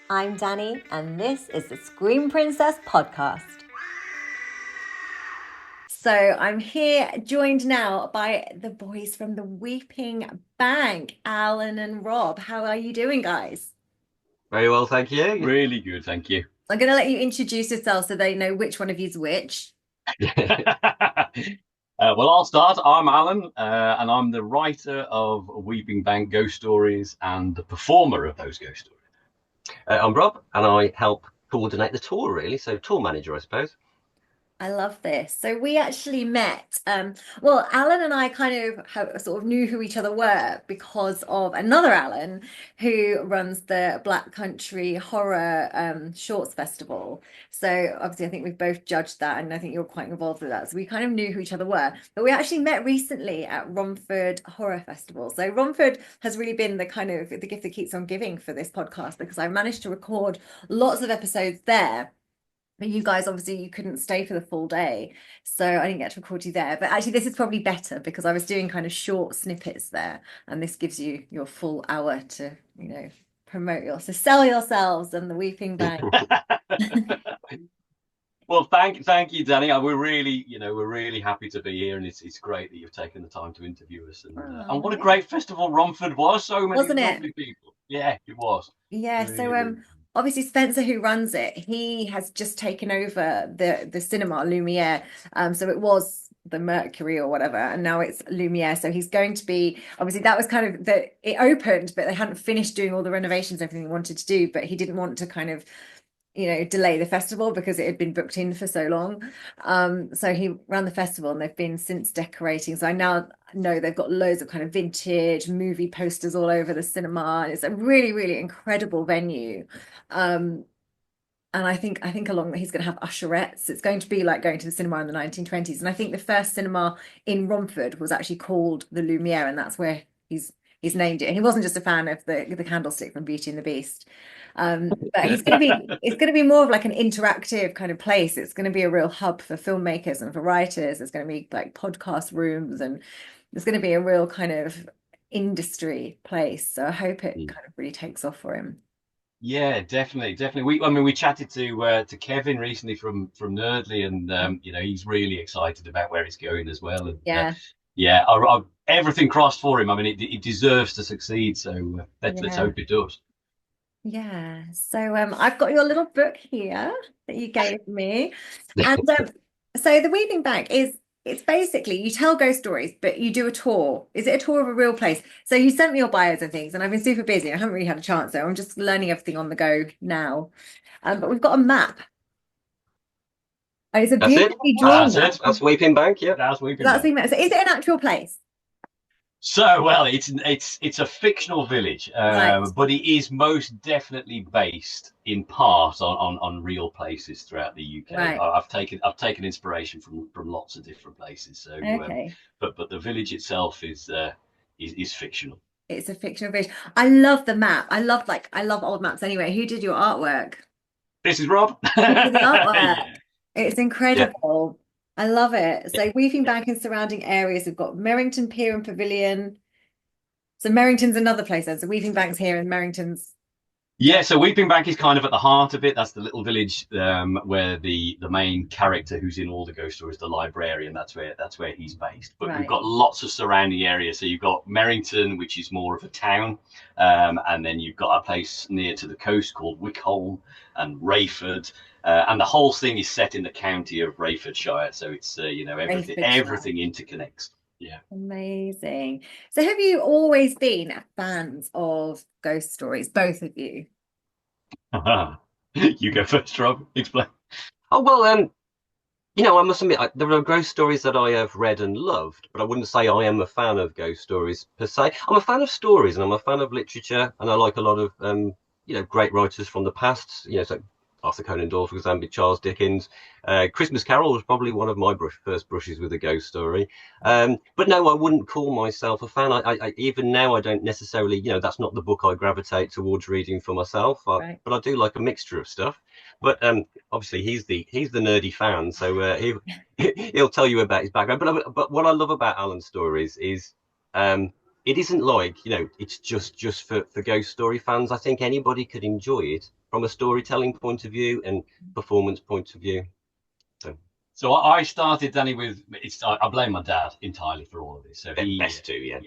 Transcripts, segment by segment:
I'm Danny, and this is the Screen Princess podcast. So I'm here joined now by the boys from the Weeping Bank, Alan and Rob. How are you doing, guys? Very well, thank you. Really good, thank you. I'm going to let you introduce yourselves so they know which one of you's which. Well, I'll start. I'm Alan, and I'm the writer of Weeping Bank Ghost Stories and the performer of those ghost stories. I'm Rob, and I help coordinate the tour, really. So, tour manager, I suppose. I love this. So we actually met. Well, Alan and I kind of sort of knew who each other were because of another Alan who runs the Black Country Horror Shorts Festival. So obviously, I think we've both judged that, and I think you're quite involved with that. So we kind of knew who each other were. But we actually met recently at Romford Horror Festival. So Romford has really been the kind of the gift that keeps on giving for this podcast because I managed to record lots of episodes there. But you guys, obviously, you couldn't stay for the full day. So I didn't get to record you there. But actually, this is probably better because I was doing kind of short snippets there. And this gives you your full hour to, promote so sell yourselves and the Weeping Bank. Well, thank you, Danny. We're really happy to be here, and it's great that you've taken the time to interview us. And what a great festival Romford was! So many Wasn't lovely it? people. Yeah, it was. Yeah. Really, So really. obviously Spencer, who runs it, he has just taken over the cinema Lumiere. So it was the Mercury or whatever, and now it's Lumiere. So he's going to be obviously that was kind of it opened, but they hadn't finished doing all the renovations, everything they wanted to do. But he didn't want to kind of delay the festival because it had been booked in for so long. So he ran the festival and they've been since decorating. So I now know they've got loads of kind of vintage movie posters all over the cinema. And it's a really, really incredible venue. And I think along that he's going to have usherettes. It's going to be like going to the cinema in the 1920s. And I think the first cinema in Romford was actually called the Lumiere, and that's where he's named it. And he wasn't just a fan of the candlestick from Beauty and the Beast. But it's going to be more of like an interactive kind of place. It's going to be a real hub for filmmakers and for writers. It's going to be like podcast rooms, and it's going to be a real kind of industry place. So I hope it kind of really takes off for him. Yeah, definitely. We chatted to Kevin recently from Nerdly, and he's really excited about where it's going as well. And Yeah. yeah, everything crossed for him. I mean, it deserves to succeed. So let's Yeah. hope it does. Yeah. So I've got your little book here that you gave me. And so the Weaving Bank it's basically you tell ghost stories, but you do a tour. Is it a tour of a real place? So you sent me your bios and things, and I've been super busy. I haven't really had a chance, so I'm just learning everything on the go now. But we've got a map. And it's a That's it. beautifully drawn That's map. it. That's Weeping Bank, yeah. That's Weeping That's Bank. the map. So is it an actual place? So, well, it's a fictional village, Right. but it is most definitely based in part on real places throughout the UK. Right. I've taken inspiration from lots of different places. So, Okay. but the village itself is fictional. It's a fictional village. I love the map. I love old maps anyway. Who did your artwork? This is Rob. You did the artwork. Yeah. It's Yeah. incredible. I love it. So Weaving Bank and surrounding areas, we've got Merrington Pier and Pavilion. So Merrington's another place then. So Weaving Bank's here and Merrington's. Yeah, so Weeping Bank is kind of at the heart of it. That's the little village where the main character who's in all the ghost stories, the librarian, that's where he's based. But we've Right. got lots of surrounding areas. So you've got Merrington, which is more of a town, and then you've got a place near to the coast called Wickholm and Rayford, and the whole thing is set in the county of Rayfordshire. So it's Rayfordshire. everything interconnects. Yeah. Amazing. So have you always been fans of ghost stories, both of you? You go first, Rob. Explain. Oh, well, I must admit, there are ghost stories that I have read and loved, but I wouldn't say I am a fan of ghost stories per se. I'm a fan of stories and I'm a fan of literature, and I like a lot of, great writers from the past, so Arthur Conan Doyle, for example, Charles Dickens. Christmas Carol was probably one of my first brushes with a ghost story. But no, I wouldn't call myself a fan. Even now, I don't necessarily, that's not the book I gravitate towards reading for myself. Right. But I do like a mixture of stuff. But obviously, he's the nerdy fan, so he'll tell you about his background. But what I love about Alan's stories is it isn't like, it's just for ghost story fans. I think anybody could enjoy it from a storytelling point of view and performance point of view. So I started, Danny, with I blame my dad entirely for all of this. So best to, yeah.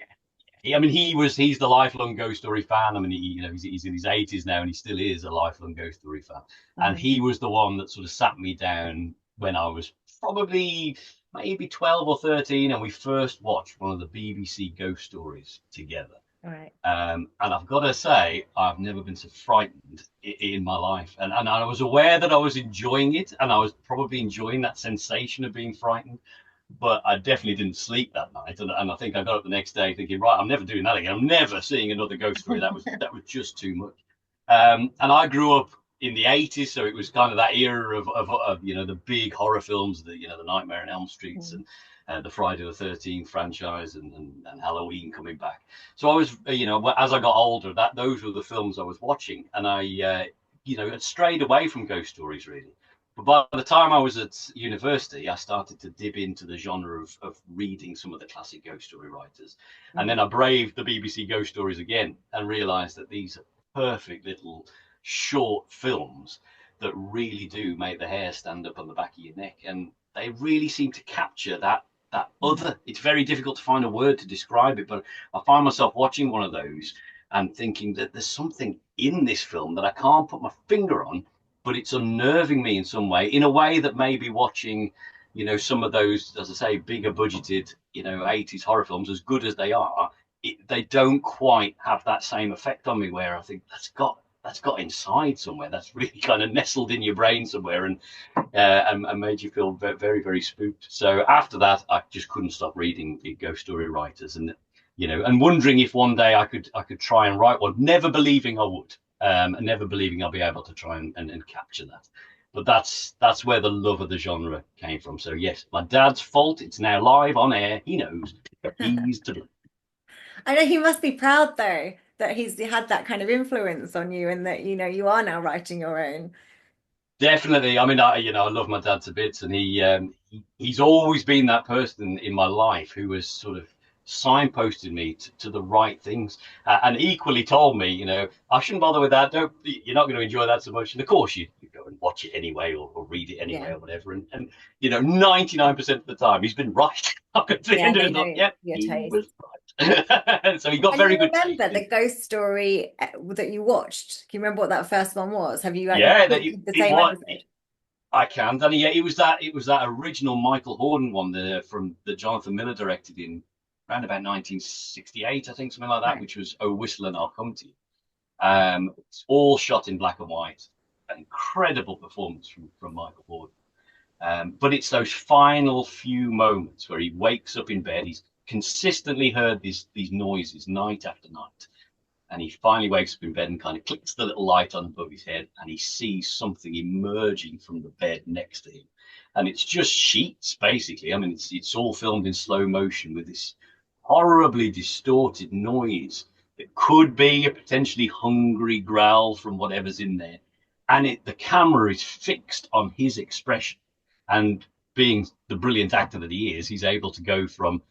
I mean, he's the lifelong ghost story fan. I mean, he's in his 80s now, and he still is a lifelong ghost story fan. And he was the one that sort of sat me down when I was probably maybe 12 or 13, and we first watched one of the BBC ghost stories together. All right. And I've got to say, I've never been so frightened in my life. And I was aware that I was enjoying it, and I was probably enjoying that sensation of being frightened. But I definitely didn't sleep that night, and I think I got up the next day thinking, right, I'm never doing that again. I'm never seeing another ghost story. That was just too much. And I grew up in the 80s, so it was kind of that era of the big horror films, the Nightmare on Elm Streets and the Friday the 13th franchise and Halloween coming back. So I was, as I got older, those were the films I was watching, and I had strayed away from ghost stories really. But by the time I was at university, I started to dip into the genre of reading some of the classic ghost story writers. And then I braved the BBC ghost stories again and realized that these are perfect little short films that really do make the hair stand up on the back of your neck. And they really seem to capture that other. It's very difficult to find a word to describe it, but I find myself watching one of those and thinking that there's something in this film that I can't put my finger on, but it's unnerving me in some way, in a way that maybe watching, some of those, as I say, bigger budgeted, 80s horror films, as good as they are, they don't quite have that same effect on me, where I think that's got inside somewhere, that's really kind of nestled in your brain somewhere and made you feel very, very, very spooked. So after that, I just couldn't stop reading the ghost story writers and wondering if one day I could try and write one, never believing I would. And never believing I'll be able to try and capture that. But that's where the love of the genre came from. So yes, my dad's fault. It's now live on air. He knows. He's to blame. I know he must be proud though that he's had that kind of influence on you and that you are now writing your own. Definitely. I mean, I love my dad to bits, and he's always been that person in my life who has sort of signposted me to the right things, and equally told me, I shouldn't bother with that. You're not going to enjoy that so much. And of course, you go and watch it anyway, or read it anyway, or whatever. And 99% of the time, he's been right. At the end of it, he was right. So he got very good. Remember the ghost story that you watched? Can you remember what that first one was? Have you? The same episode? I can, Danny. Yeah, it was that original Michael Horden one from the Jonathan Miller directed in around about 1968, I think, something like that, right. Which was Oh Whistle and I'll Come to You. It's all shot in black and white. An incredible performance from Michael Horden. But it's those final few moments where he wakes up in bed. He's consistently heard these noises night after night. And he finally wakes up in bed and kind of clicks the little light on above his head, and he sees something emerging from the bed next to him. And it's just sheets, basically. I mean, it's all filmed in slow motion with this horribly distorted noise that could be a potentially hungry growl from whatever's in there. And the camera is fixed on his expression. And being the brilliant actor that he is, he's able to go from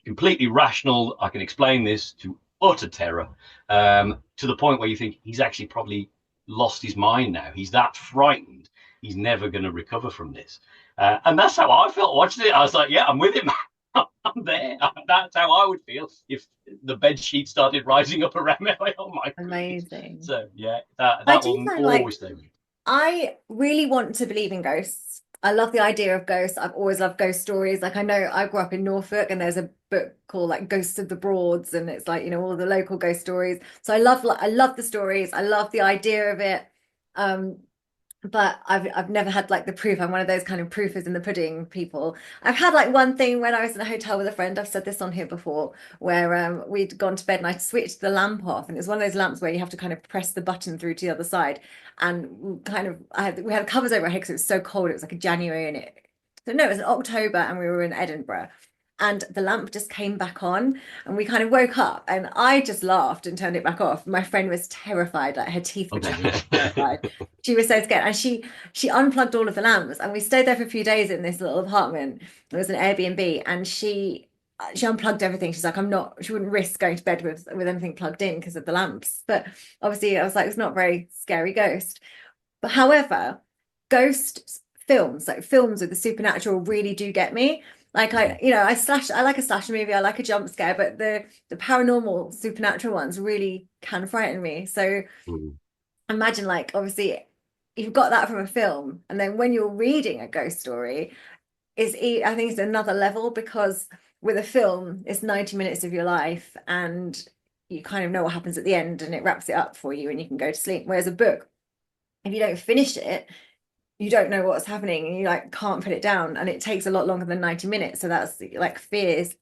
completely rational, I can explain this, to utter terror, to the point where you think he's actually probably lost his mind now. He's that frightened. He's never going to recover from this. And that's how I felt watching it. I was like, yeah, I'm with him. I'm there. That's how I would feel if the bed sheet started rising up around me. Like, oh my God. Amazing. So yeah, that will always stay with me. I really want to believe in ghosts. I love the idea of ghosts. I've always loved ghost stories. Like I know I grew up in Norfolk and there's a book called like Ghosts of the Broads, and it's like, all the local ghost stories. So I love the stories. I love the idea of it. But I've never had like the proof. I'm one of those kind of proof is in the pudding people. I've had like one thing when I was in a hotel with a friend. I've said this on here before, where we'd gone to bed and I switched the lamp off, and it's one of those lamps where you have to kind of press the button through to the other side. And we had covers over our head because it was so cold. It was like a January, and it was in October, and we were in Edinburgh. And the lamp just came back on, and we kind of woke up, and I just laughed and turned it back off. My friend was terrified, like her teeth were terrified. She was so scared, and she unplugged all of the lamps, and we stayed there for a few days in this little apartment. It was an Airbnb, and she she unplugged everything. She's like, she wouldn't risk going to bed with anything plugged in because of the lamps. But obviously, I was like, it's not a very scary ghost. But however, ghost films, like films with the supernatural, really do get me. Like I like a slasher movie, I like a jump scare, but the paranormal supernatural ones really can frighten me. So Mm. imagine, like, obviously you've got that from a film, and then when you're reading a ghost story, I think it's another level, because with a film, it's 90 minutes of your life, and you kind of know what happens at the end, and it wraps it up for you, and you can go to sleep. Whereas a book, if you don't finish it, you don't know what's happening, and you like can't put it down, and it takes a lot longer than 90 minutes. So that's like fears,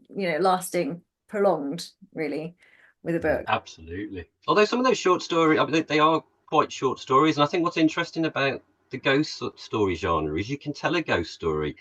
lasting prolonged, really, with a book. Absolutely. Although some of those short stories, I mean, they are quite short stories, and I think what's interesting about the ghost story genre is you can tell a ghost story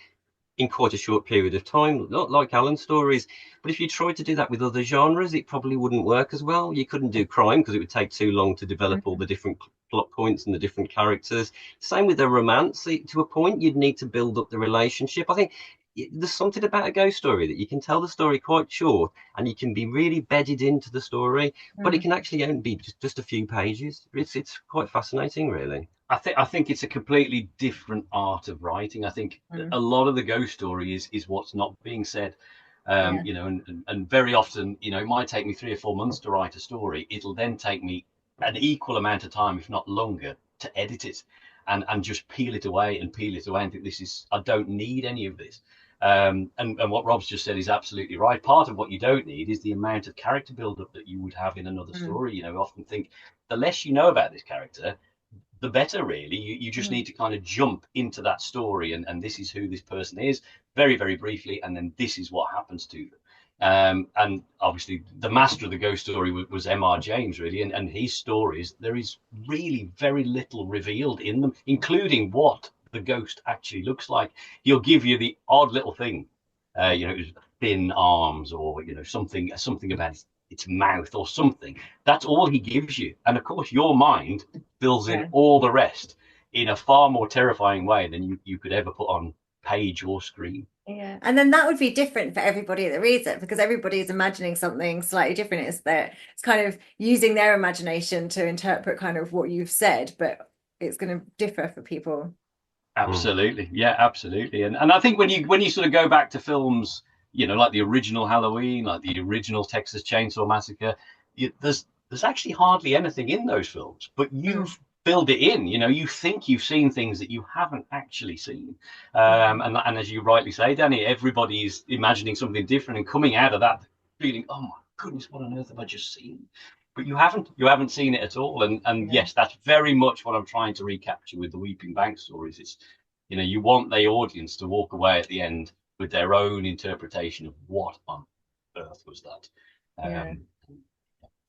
in quite a short period of time, not like Alan's stories. But if you tried to do that with other genres, it probably wouldn't work as well. You couldn't do crime because it would take too long to develop all Mhm. the different plot points and the different characters. Same with the romance. To a point, you'd need to build up the relationship. I think there's something about a ghost story that you can tell the story quite short and you can be really bedded into the story, but it Mm. can actually only be just a few pages. It's quite fascinating, really. I think it's a completely different art of writing. I think Mm. a lot of the ghost story is what's not being said. Yeah. And very often, it might take me 3 or 4 months to write a story. It'll then take me an equal amount of time, if not longer, to edit it and just peel it away and peel it away and think I don't need any of this. And what Rob's just said is absolutely right. Part of what you don't need is the amount of character build-up that you would have in another Mm. story. I often think the less you know about this character, the better, really. You just Mm. need to kind of jump into that story, and this is who this person is, very, very briefly, and then this is what happens to them. And obviously, the master of the ghost story was M.R. James, really, and his stories, there is really very little revealed in them, including what the ghost actually looks like. He'll give you the odd little thing, thin arms, or something about its mouth or something. That's all he gives you, and of course, your mind fills in Yeah. all the rest in a far more terrifying way than you could ever put on page or screen. Yeah. And then that would be different for everybody that reads it, because everybody is imagining something slightly different. It's kind of using their imagination to interpret kind of what you've said, but it's going to differ for people. Mm. Absolutely, yeah, absolutely. And I think when you sort of go back to films, like the original Halloween, like the original Texas Chainsaw Massacre, there's actually hardly anything in those films, but Mm. you've filled it in. You think you've seen things that you haven't actually seen. Mm. And as you rightly say, Danny, everybody's imagining something different and coming out of that feeling, oh my goodness, what on earth have I just seen? But you haven't seen it at all. And Yeah. yes, that's very much what I'm trying to recapture with the Weeping Bank stories. It's you want the audience to walk away at the end with their own interpretation of what on earth was that. Yeah.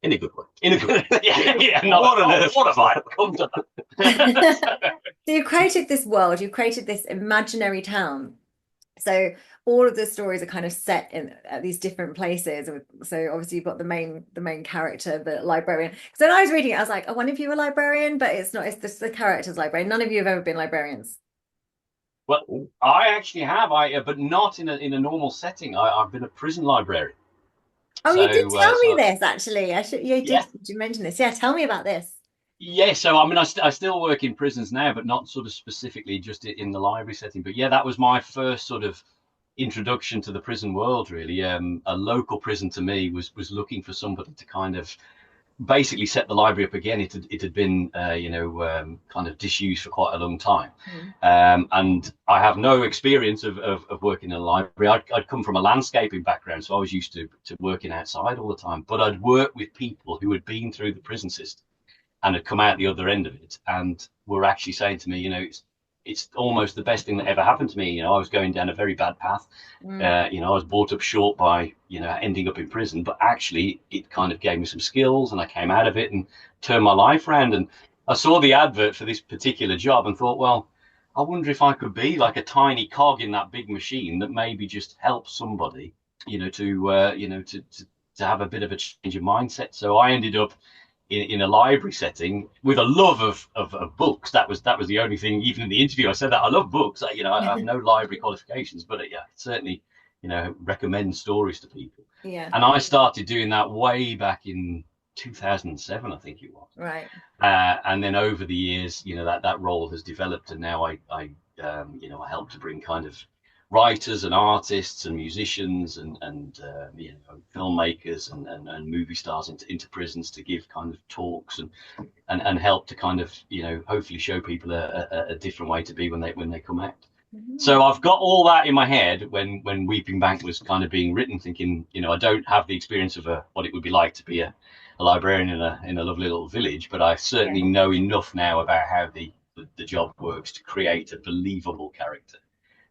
In a good way. In a good way. Yeah, not What on earth? what have I come to that? So you created this world, you created this imaginary town. So all of the stories are kind of set in at these different places. So obviously you've got the main character, the librarian. So when I was reading it, I was like, oh, one of you a librarian, but it's not, it's just the character's librarian. None of you have ever been librarians. Well, I actually have, but not in a normal setting. I've been a prison librarian. Oh, you did So, tell me so this actually. You yeah, did you mention this? Yeah, tell me about this. yeah. So, I mean, I still work in prisons now, but not sort of specifically just in the library setting. But yeah, that was my first sort of introduction to the prison world, really. A local prison to me was looking for somebody to kind of basically set the library up again. It had been kind of disused for quite a long time, Mm. and I have no experience of working in a library. I'd come from a landscaping background, so I was used to working outside all the time. But I'd worked with people who had been through the prison system and had come out the other end of it, and were actually saying to me, it's almost the best thing that ever happened to me. I was going down a very bad path. Mm. I was brought up short by, ending up in prison, but actually it kind of gave me some skills and I came out of it and turned my life around. And I saw the advert for this particular job and thought, well, I wonder if I could be like a tiny cog in that big machine that maybe just helps somebody, to have a bit of a change of mindset. So I ended up in a library setting with a love of books. That was the only thing. Even in the interview, I said that I love books. I have no library qualifications, but yeah, it certainly recommend stories to people. Yeah. And I started doing that way back in 2007, I think it was. Right. And then over the years, that role has developed, and now I help to bring kind of writers and artists and musicians and filmmakers and movie stars into prisons to give kind of talks and help to kind of hopefully show people a different way to be when they come out. So I've got all that in my head when Weeping Bank was kind of being written, thinking, I don't have the experience of what it would be like to be a librarian in a lovely little village, but I certainly know enough now about how the job works to create a believable character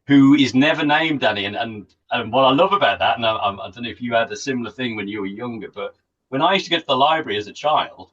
who is never named, Danny. And what I love about that, and I don't know if you had a similar thing when you were younger, but when I used to get to the library as a child,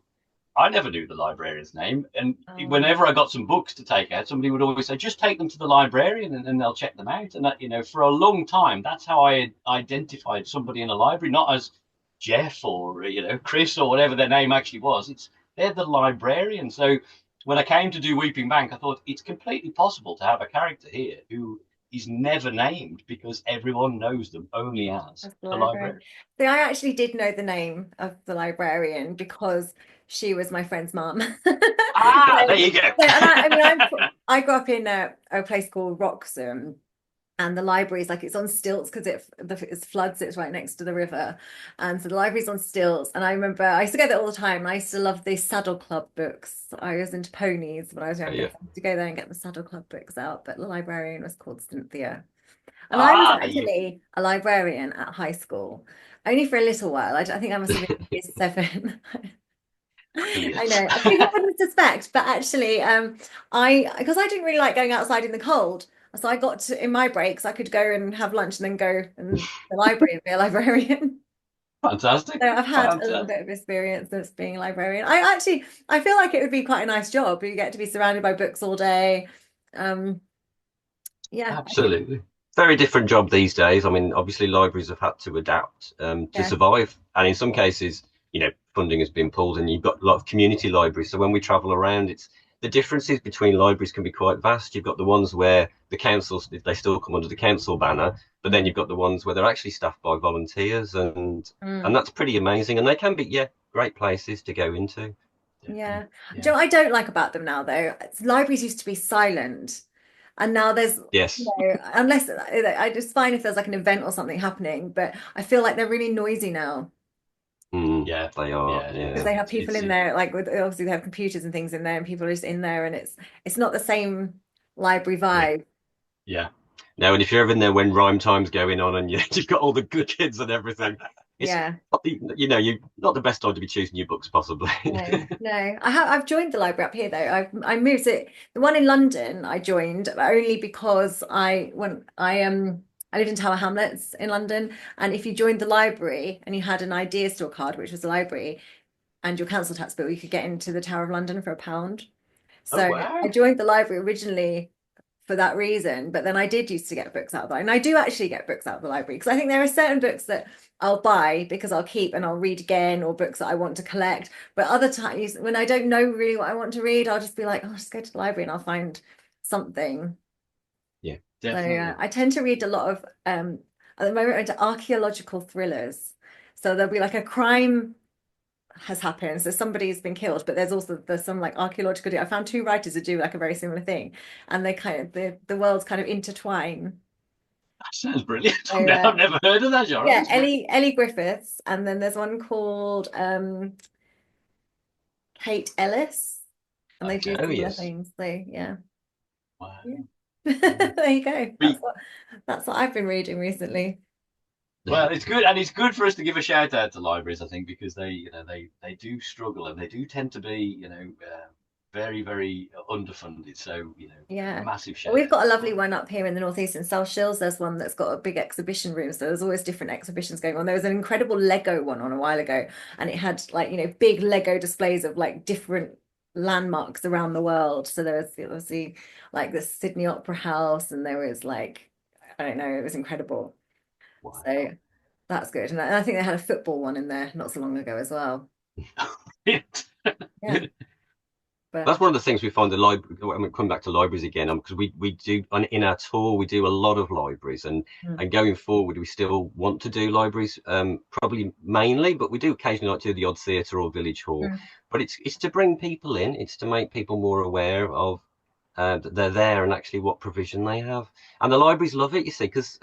I never knew the librarian's name. And whenever I got some books to take out, somebody would always say, just take them to the librarian and they'll check them out. And that, for a long time, that's how I identified somebody in a library, not as Jeff or, Chris or whatever their name actually was. They're the librarian. So when I came to do Weeping Bank, I thought it's completely possible to have a character here who is never named because everyone knows them only as the librarian. So I actually did know the name of the librarian because she was my friend's mum. There you go. I grew up in a place called Wroxham, and the library is like it's on stilts because it's floods. It's right next to the river, and so the library's on stilts. And I remember I used to go there all the time. I used to love the Saddle Club books. I was into ponies when I was younger. So I used to go there and get the Saddle Club books out. But the librarian was called Cynthia. And I was actually a librarian at high school, only for a little while. I think I must have been year 7. I know. People wouldn't suspect, but actually, because I didn't really like going outside in the cold, so I got to in my breaks, I could go and have lunch and then go in the library and be a librarian. Fantastic. So I've had a little bit of experience as being a librarian. I feel like it would be quite a nice job. You get to be surrounded by books all day. Yeah, absolutely. Very different job these days. I mean, obviously libraries have had to adapt to survive, and in some cases, funding has been pulled, and you've got a lot of community libraries. So when we travel around, it's the differences between libraries can be quite vast. You've got the ones where the councils, they still come under the council banner, but then you've got the ones where they're actually staffed by volunteers, and that's pretty amazing. And they can be, great places to go into. Yeah. Do you know what I don't like about them now, though? Libraries used to be silent. And now there's, unless I just find if there's like an event or something happening, but I feel like they're really noisy now. Yeah, they are. Because they have people in there, like obviously they have computers and things in there, and people are just in there, and it's not the same library vibe. Yeah. No, and if you're ever in there when rhyme time's going on and you've got all the good kids and everything, you're not the best time to be choosing your books, possibly. No. I've joined the library up here though. I moved it. The one in London I joined only because I lived in Tower Hamlets in London, and if you joined the library and you had an idea store card, which was the library, and your council tax bill, you could get into the Tower of London for £1. So wow. I joined the library originally for that reason, but then I did used to get books out of the library, and I do actually get books out of the library because I think there are certain books that I'll buy because I'll keep and I'll read again, or books that I want to collect. But other times when I don't know really what I want to read, I'll just be like, I'll just go to the library and I'll find something. Yeah, definitely. So I tend to read a lot of at the moment into archaeological thrillers. So there'll be like a crime has happened, so somebody's been killed, but there's some like archaeological. I found 2 writers who do like a very similar thing, and they kind of the worlds kind of intertwine. That sounds brilliant. So, I've never heard of that genre. Yeah, Ellie Griffiths, and then there's one called Kate Ellis, and they do similar things. So yeah. Wow. There you go. That's what I've been reading recently. Well, it's good, and it's good for us to give a shout out to libraries, I think, because they do struggle, and they do tend to be, very, very underfunded. So, a massive shout. We've got a lovely one up here in the northeast in South Shields. There's one that's got a big exhibition room, so there's always different exhibitions going on. There was an incredible Lego one on a while ago, and it had like big Lego displays of like different landmarks around the world. So there was obviously like the Sydney Opera House, and there was like I don't know, it was incredible. Wow. So that's good. And I think they had a football one in there not so long ago as well. Yeah. But That's one of the things we find the library. I mean, coming back to libraries again, because we do in our tour we do a lot of libraries, mm, and going forward we still want to do libraries, probably mainly, but we do occasionally like to do the odd theatre or village hall. mm, But it's to bring people in, it's to make people more aware of that they're there and actually what provision they have. And the libraries love it, you see, because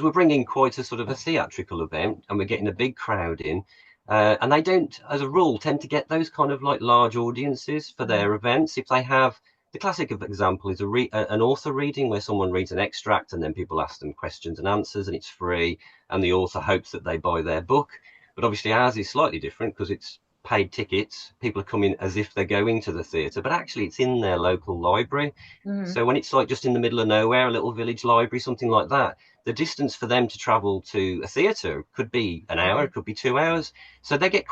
we're bringing quite a sort of a theatrical event, and we're getting a big crowd in. And they don't, as a rule, tend to get those kind of like large audiences for mm, their events. If they have the classic example is an author reading where someone reads an extract and then people ask them questions and answers and it's free, and the author hopes that they buy their book. But obviously ours is slightly different because it's paid tickets. People are coming as if they're going to the theatre, but actually it's in their local library. mm, So when it's like just in the middle of nowhere, a little village library, something like that, the distance for them to travel to a theatre could be an hour, mm. it could be 2 hours. So they get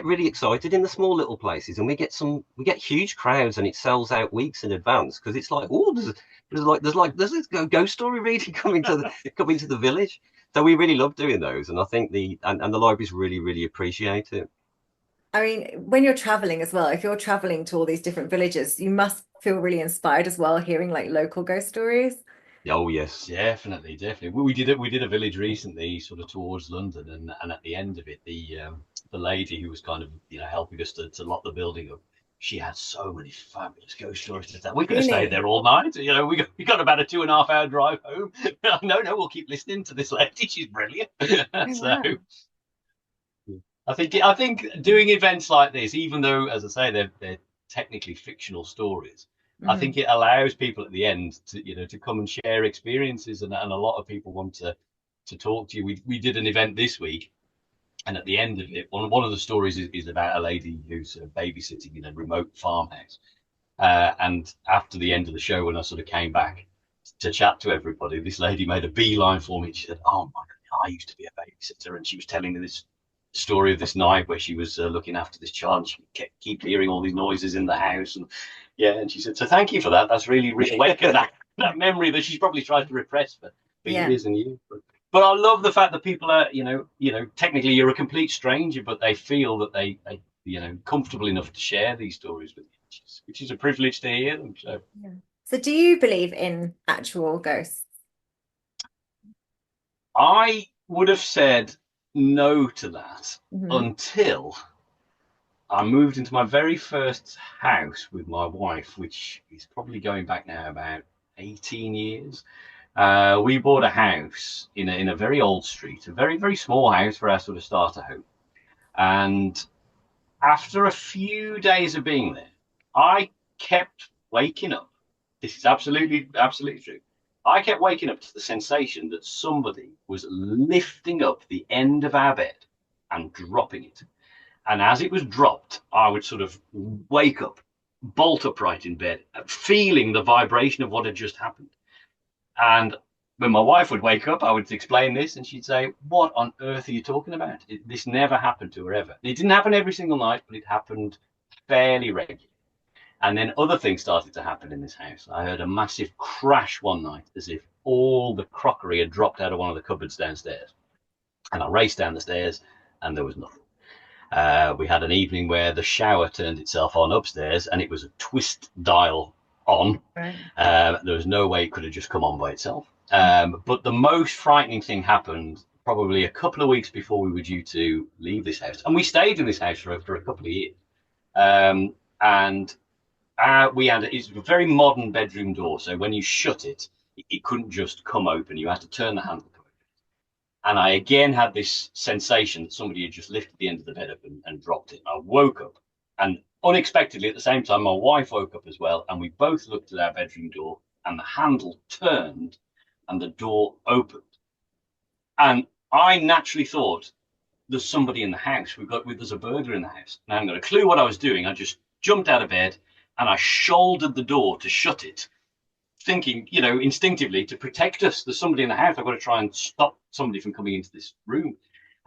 really excited in the small little places, and we get huge crowds, and it sells out weeks in advance because it's like, oh, there's this ghost story reading coming to the village. So we really love doing those, and I think and the libraries really really appreciate it. I mean, when you're traveling as well, if you're traveling to all these different villages, you must feel really inspired as well, hearing like local ghost stories. Oh yes. Definitely, definitely. We did a village recently, sort of towards London, and at the end of it, the lady who was kind of helping us to lock the building up, she had so many fabulous ghost stories to tell. We could have stayed Really? there all night. We got about a 2.5 hour drive home. No, we'll keep listening to this lady. She's brilliant. Oh, So wow. I think doing events like this, even though, as I say, they're technically fictional stories, I think Mm, it allows people at the end to to come and share experiences, and a lot of people want to talk to you. We did an event this week, and at the end of it, one of the stories is about a lady who's babysitting in a remote farmhouse. And after the end of the show, when I sort of came back to chat to everybody, this lady made a beeline for me. She said, "Oh my God, I used to be a babysitter," and she was telling me this story of this night where she was looking after this child. And she kept keep hearing all these noises in the house, and yeah, and she said, "So thank you for that. That's really reawakened that memory that she's probably tried to repress for yeah. years and years." But I love the fact that people are, technically you're a complete stranger, but they feel that they comfortable enough to share these stories with you, which is a privilege to hear them. So Yeah. So do you believe in actual ghosts? I would have said no to that Hmm. until I moved into my very first house with my wife, which is probably going back now about 18 years. We bought a house in a very old street, a very, very small house for our sort of starter home. And after a few days of being there, I kept waking up. This is absolutely, absolutely true. I kept waking up to the sensation that somebody was lifting up the end of our bed and dropping it. And as it was dropped, I would sort of wake up, bolt upright in bed, feeling the vibration of what had just happened. And when my wife would wake up, I would explain this, and she'd say, "What on earth are you talking about? This never happened to her ever." It didn't happen every single night, but it happened fairly regularly. And then other things started to happen in this house. I heard a massive crash one night, as if all the crockery had dropped out of one of the cupboards downstairs. And I raced down the stairs, and there was nothing. We had an evening where the shower turned itself on upstairs, and it was a twist dial on. Right. There was no way it could have just come on by itself. But the most frightening thing happened probably a couple of weeks before we were due to leave this house. And we stayed in this house for a couple of years. And we had it's a very modern bedroom door. So when you shut it, it couldn't just come open. You had to turn the handle. And I again had this sensation that somebody had just lifted the end of the bed up and dropped it. I woke up, and unexpectedly at the same time, my wife woke up as well. And we both looked at our bedroom door, and the handle turned and the door opened. And I naturally thought, there's somebody in the house. There's a burglar in the house. And I haven't got a clue what I was doing. I just jumped out of bed and I shouldered the door to shut it, thinking, instinctively to protect us. There's somebody in the house. I've got to try and stop somebody from coming into this room.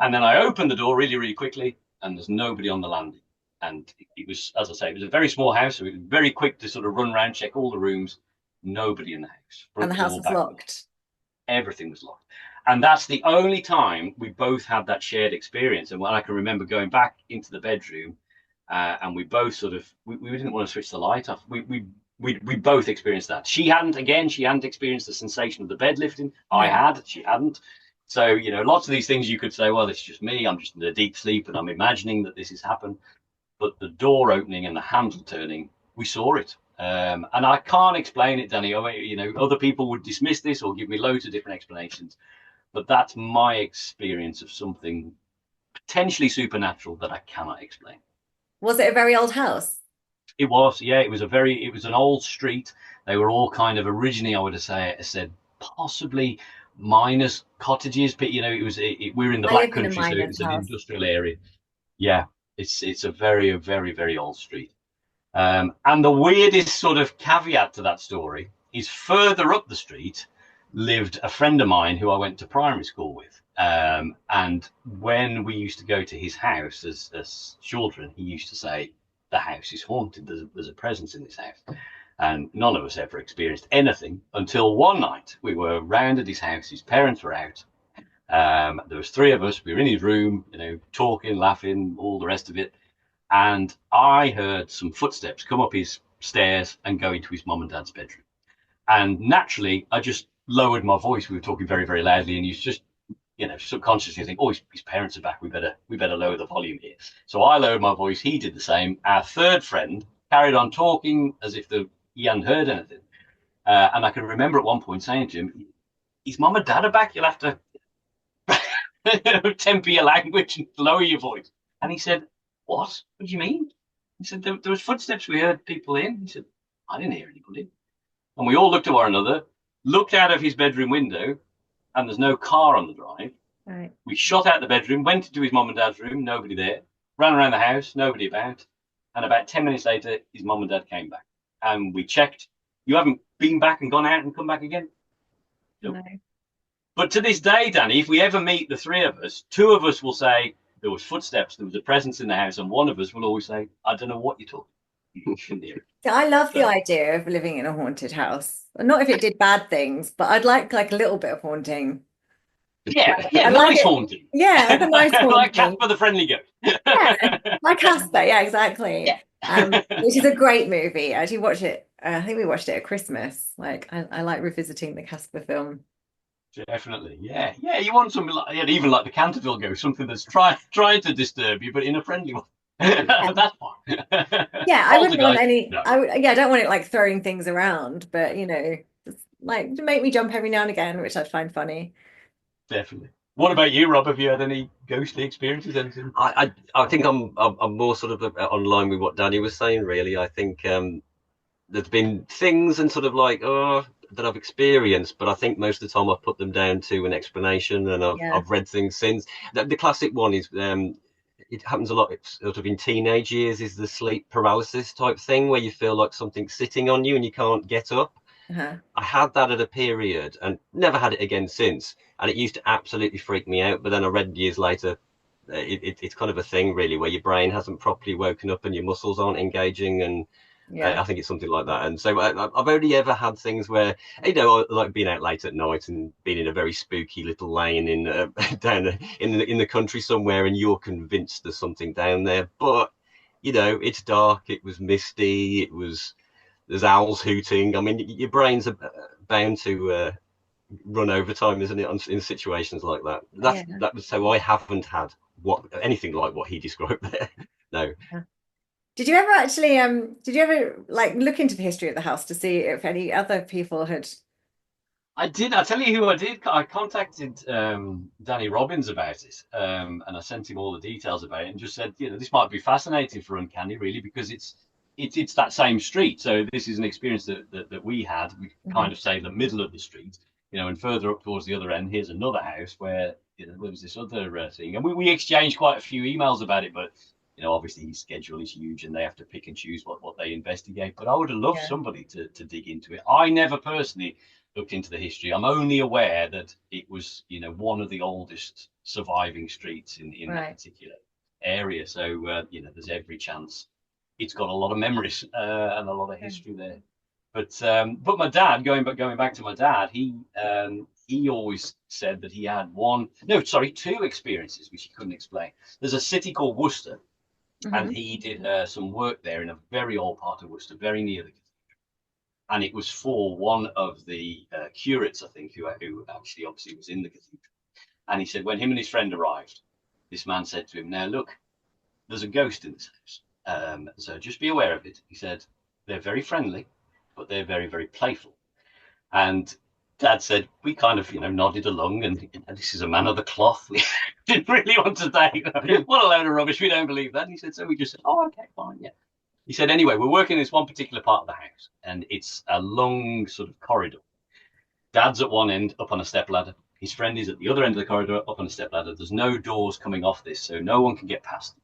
And then I opened the door really, really quickly, and there's nobody on the landing. And it was, as I say, it was a very small house, so it was very quick to sort of run around, check all the rooms. Nobody in the house. And Front the house door, was back door, locked. everything was locked. And that's the only time we both had that shared experience. And when I can remember going back into the bedroom, and we both sort of we didn't want to switch the light off. We both experienced that. She hadn't. Again, she hadn't experienced the sensation of the bed lifting. I No. had. She hadn't. So, lots of these things you could say, well, it's just me. I'm just in a deep sleep and I'm imagining that this has happened. But the door opening and the handle turning, we saw it. And I can't explain it, Danny. Other people would dismiss this or give me loads of different explanations. But that's my experience of something potentially supernatural that I cannot explain. Was it a very old house? It was, yeah. It was an old street. They were all kind of originally, I would have said possibly miners, cottages, but we're in the I Black lived in a Country, so it miner's was an house. industrial area. Yeah, it's a very, very, very old street. And the weirdest sort of caveat to that story is further up the street lived a friend of mine who I went to primary school with. And when we used to go to his house as children, he used to say, the house is haunted. There's a presence in this house. And none of us ever experienced anything until one night we were round at his house. His parents were out. There was three of us. We were in his room, talking, laughing, all the rest of it. And I heard some footsteps come up his stairs and go into his mum and dad's bedroom. And naturally, I just lowered my voice. We were talking very, very loudly, and you just, subconsciously think, oh, his parents are back. We better lower the volume here. So I lowered my voice. He did the same. Our third friend carried on talking as if he hadn't heard anything. And I can remember at one point saying to him, his mum and dad are back. You'll have to temper your language and lower your voice. And he said, what do you mean? He said, there was footsteps. We heard people in. He said, I didn't hear anybody. And we all looked at one another, looked out of his bedroom window, and there's no car on the drive. Right. We shot out the bedroom, went into his mum and dad's room, nobody there. Ran around the house, nobody about. And about 10 minutes later, his mum and dad came back. And we checked. You haven't been back and gone out and come back again? Nope. No. But to this day, Danny, if we ever meet the three of us, two of us will say, there was footsteps, there was a presence in the house, and one of us will always say, I don't know what you're talking. I love the So, idea of living in a haunted house. Not if it did bad things, but I'd like a little bit of haunting. yeah, I like nice it. haunting. Yeah, like a nice Like haunting. Casper the Friendly Ghost. Yeah, like Casper. Yeah, exactly. Yeah. Which is a great movie. I actually watched it. I think we watched it at Christmas. Like I like revisiting the Casper film. Definitely, yeah. You want something like, even like the Canterville Ghost, something that's trying to disturb you, but in a friendly way. That's fine. Yeah, I wouldn't want Poltergeist, any. no, I don't want it like throwing things around, but just like to make me jump every now and again, which I'd find funny. definitely. What about you, Rob? Have you had any ghostly experiences? Anything? I think I'm more sort of online with what Danny was saying. Really, I think there's been things and sort of like that I've experienced, but I think most of the time I've put them down to an explanation, and Yeah. I've read things since. The classic one is it happens a lot sort of in teenage years, is the sleep paralysis type thing where you feel like something's sitting on you and you can't get up. Uh-huh. I had that at a period and never had it again since, and it used to absolutely freak me out. But then I read years later, it's kind of a thing really where your brain hasn't properly woken up and your muscles aren't engaging, and Yeah. I think it's something like that. And so I've only ever had things where, like being out late at night and being in a very spooky little lane in down in the country somewhere, and you're convinced there's something down there, but it's dark, it was misty, there's owls hooting. I mean, your brains are bound to run overtime, isn't it, in situations like that? That was so I haven't had anything like what he described there. No. Yeah. Did you ever actually did you ever like look into the history of the house to see if any other people had? I did. I'll tell you who I did. I contacted Danny Robbins about it, and I sent him all the details about it, and just said, this might be fascinating for Uncanny, really, because it's that same street. So this is an experience that we had. We kind of say the middle of the street, and further up towards the other end, here's another house where there was this other thing, and we exchanged quite a few emails about it, but. Obviously his schedule is huge and they have to pick and choose what they investigate. But I would have loved somebody to dig into it. I never personally looked into the history. I'm only aware that it was, one of the oldest surviving streets in that particular area. So, there's every chance it's got a lot of memories and a lot of history there. But my dad, going back to my dad, he always said that he had two experiences which he couldn't explain. There's a city called Worcester. and he did some work there in a very old part of Worcester, very near the cathedral. And it was for one of the curates, I think, who actually obviously was in the cathedral. And he said when him and his friend arrived, this man said to him, "Now look, there's a ghost in this house, so just be aware of it." He said they're very friendly, but they're very, very playful. And Dad said we kind of, nodded along, and this is a man of the cloth. We didn't really want to say, what a load of rubbish. We don't believe that. And he said, so we just said, oh, okay, fine, yeah. He said, anyway, we're working in this one particular part of the house, and it's a long sort of corridor. Dad's at one end, up on a stepladder. His friend is at the other end of the corridor, up on a stepladder. There's no doors coming off this, so no one can get past them,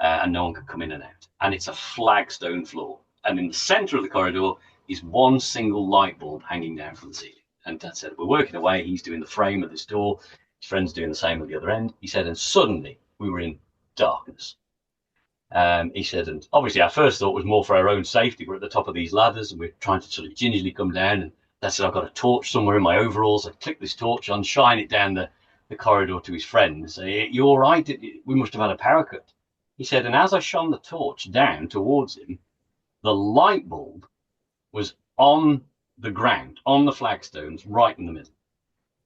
and no one can come in and out. And it's a flagstone floor. And in the center of the corridor is one single light bulb hanging down from the ceiling. And Dad said, we're working away. He's doing the frame of this door. His friend's doing the same at the other end. He said, and suddenly we were in darkness. He said, and obviously our first thought was more for our own safety. We're at the top of these ladders and we're trying to sort of gingerly come down. And Dad said, I've got a torch somewhere in my overalls. I click this torch on, shine it down the corridor to his friend and say, you all right? We must have had a power cut. He said, and as I shone the torch down towards him, the light bulb was on the ground, on the flagstones, right in the middle.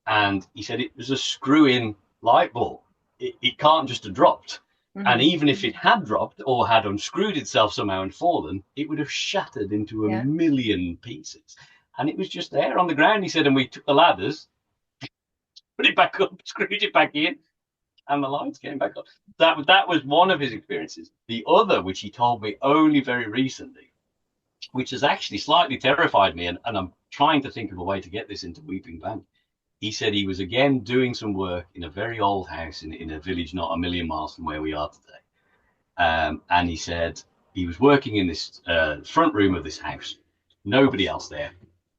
And he said it was a screw-in light bulb. It can't just have dropped. And even if it had dropped or had unscrewed itself somehow and fallen, it would have shattered into a million pieces. And it was just there on the ground, he said, and we took the ladders, put it back up, screwed it back in, and the lights came back up. That was one of his experiences. The other, which he told me only very recently, which has actually slightly terrified me, and I'm trying to think of a way to get this into Weeping Bank. He said he was again doing some work in a very old house in a village not a million miles from where we are today. And he said he was working in this front room of this house, nobody else there.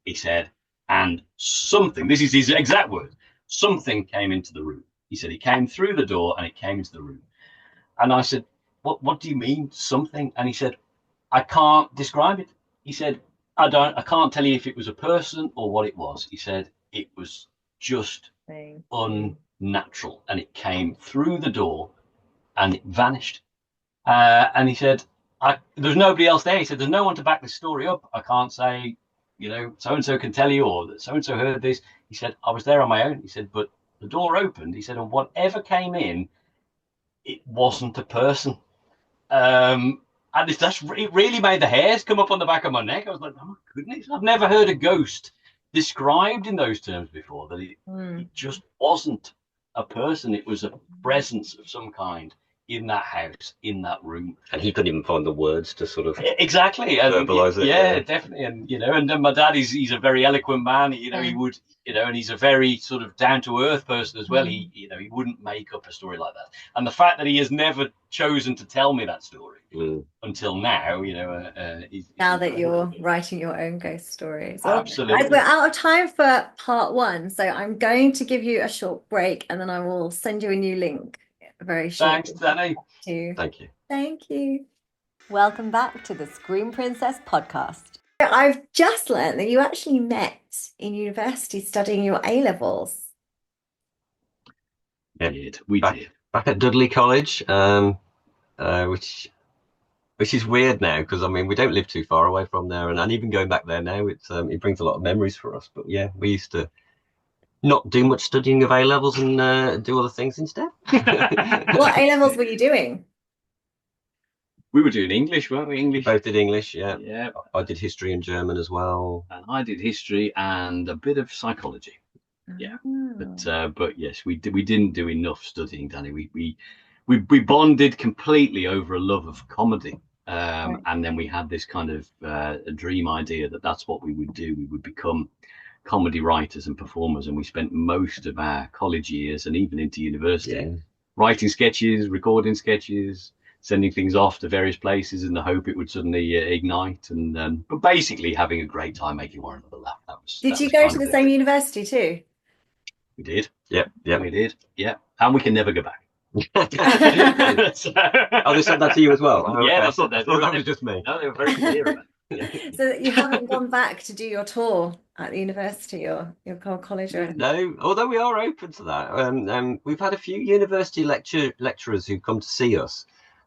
He said, and something, this is his exact word, something came into the room. He said he came through the door and it came into the room. And I said, what do you mean something? And he said, I can't describe it. He said, I can't tell you if it was a person or what it was. He said it was just unnatural, and it came through the door and it vanished. And he said, there's nobody else there. He said, there's no one to back this story up. I can't say, so-and-so can tell you, or that so-and-so heard this. He said, I was there on my own. He said, but the door opened. He said, and whatever came in, it wasn't a person. And it really made the hairs come up on the back of my neck. I was like, oh my goodness, I've never heard a ghost described in those terms before, that it just wasn't a person. It was a presence of some kind in that house, in that room. And he couldn't even find the words to sort of exactly verbalize it. Yeah, definitely. And and then my dad he's a very eloquent man. He would, and he's a very sort of down to earth person as well. He wouldn't make up a story like that. And the fact that he has never chosen to tell me that story until now, now that you're writing your own ghost stories. Well, absolutely. we're out of time for part one, so I'm going to give you a short break and then I will send you a new link very shortly. Thanks, Danny. Thank you. Thank you. Welcome back to the Screen Princess podcast. I've just learned that you actually met in university studying your A-levels. Yeah, we did. Back at Dudley College, which is weird now, because I mean we don't live too far away from there, and even going back there now, it brings a lot of memories for us. But yeah, we used to not do much studying of A-levels and do other things instead. What A-levels were you doing? We were doing English, weren't we? English. Both did English, yeah. Yeah. I did history and German as well. And I did history and a bit of psychology. Yeah. But yes, we didn't do enough studying, Danny. We bonded completely over a love of comedy. Right. And then we had this kind of a dream idea that that's what we would do. We would become comedy writers and performers, and we spent most of our college years and even into university writing sketches, recording sketches, sending things off to various places in the hope it would suddenly ignite, and but basically having a great time making one another laugh. Did you go to the same university too? We did. Yep. We did. Yeah, and we can never go back. Oh, they said that to you as well? Oh, yeah, that's what they that was just me. No, they were very clear about it. So you haven't gone back to do your tour at the university or your college or anything? No, although we are open to that. We've had a few university lecturers who come to see us,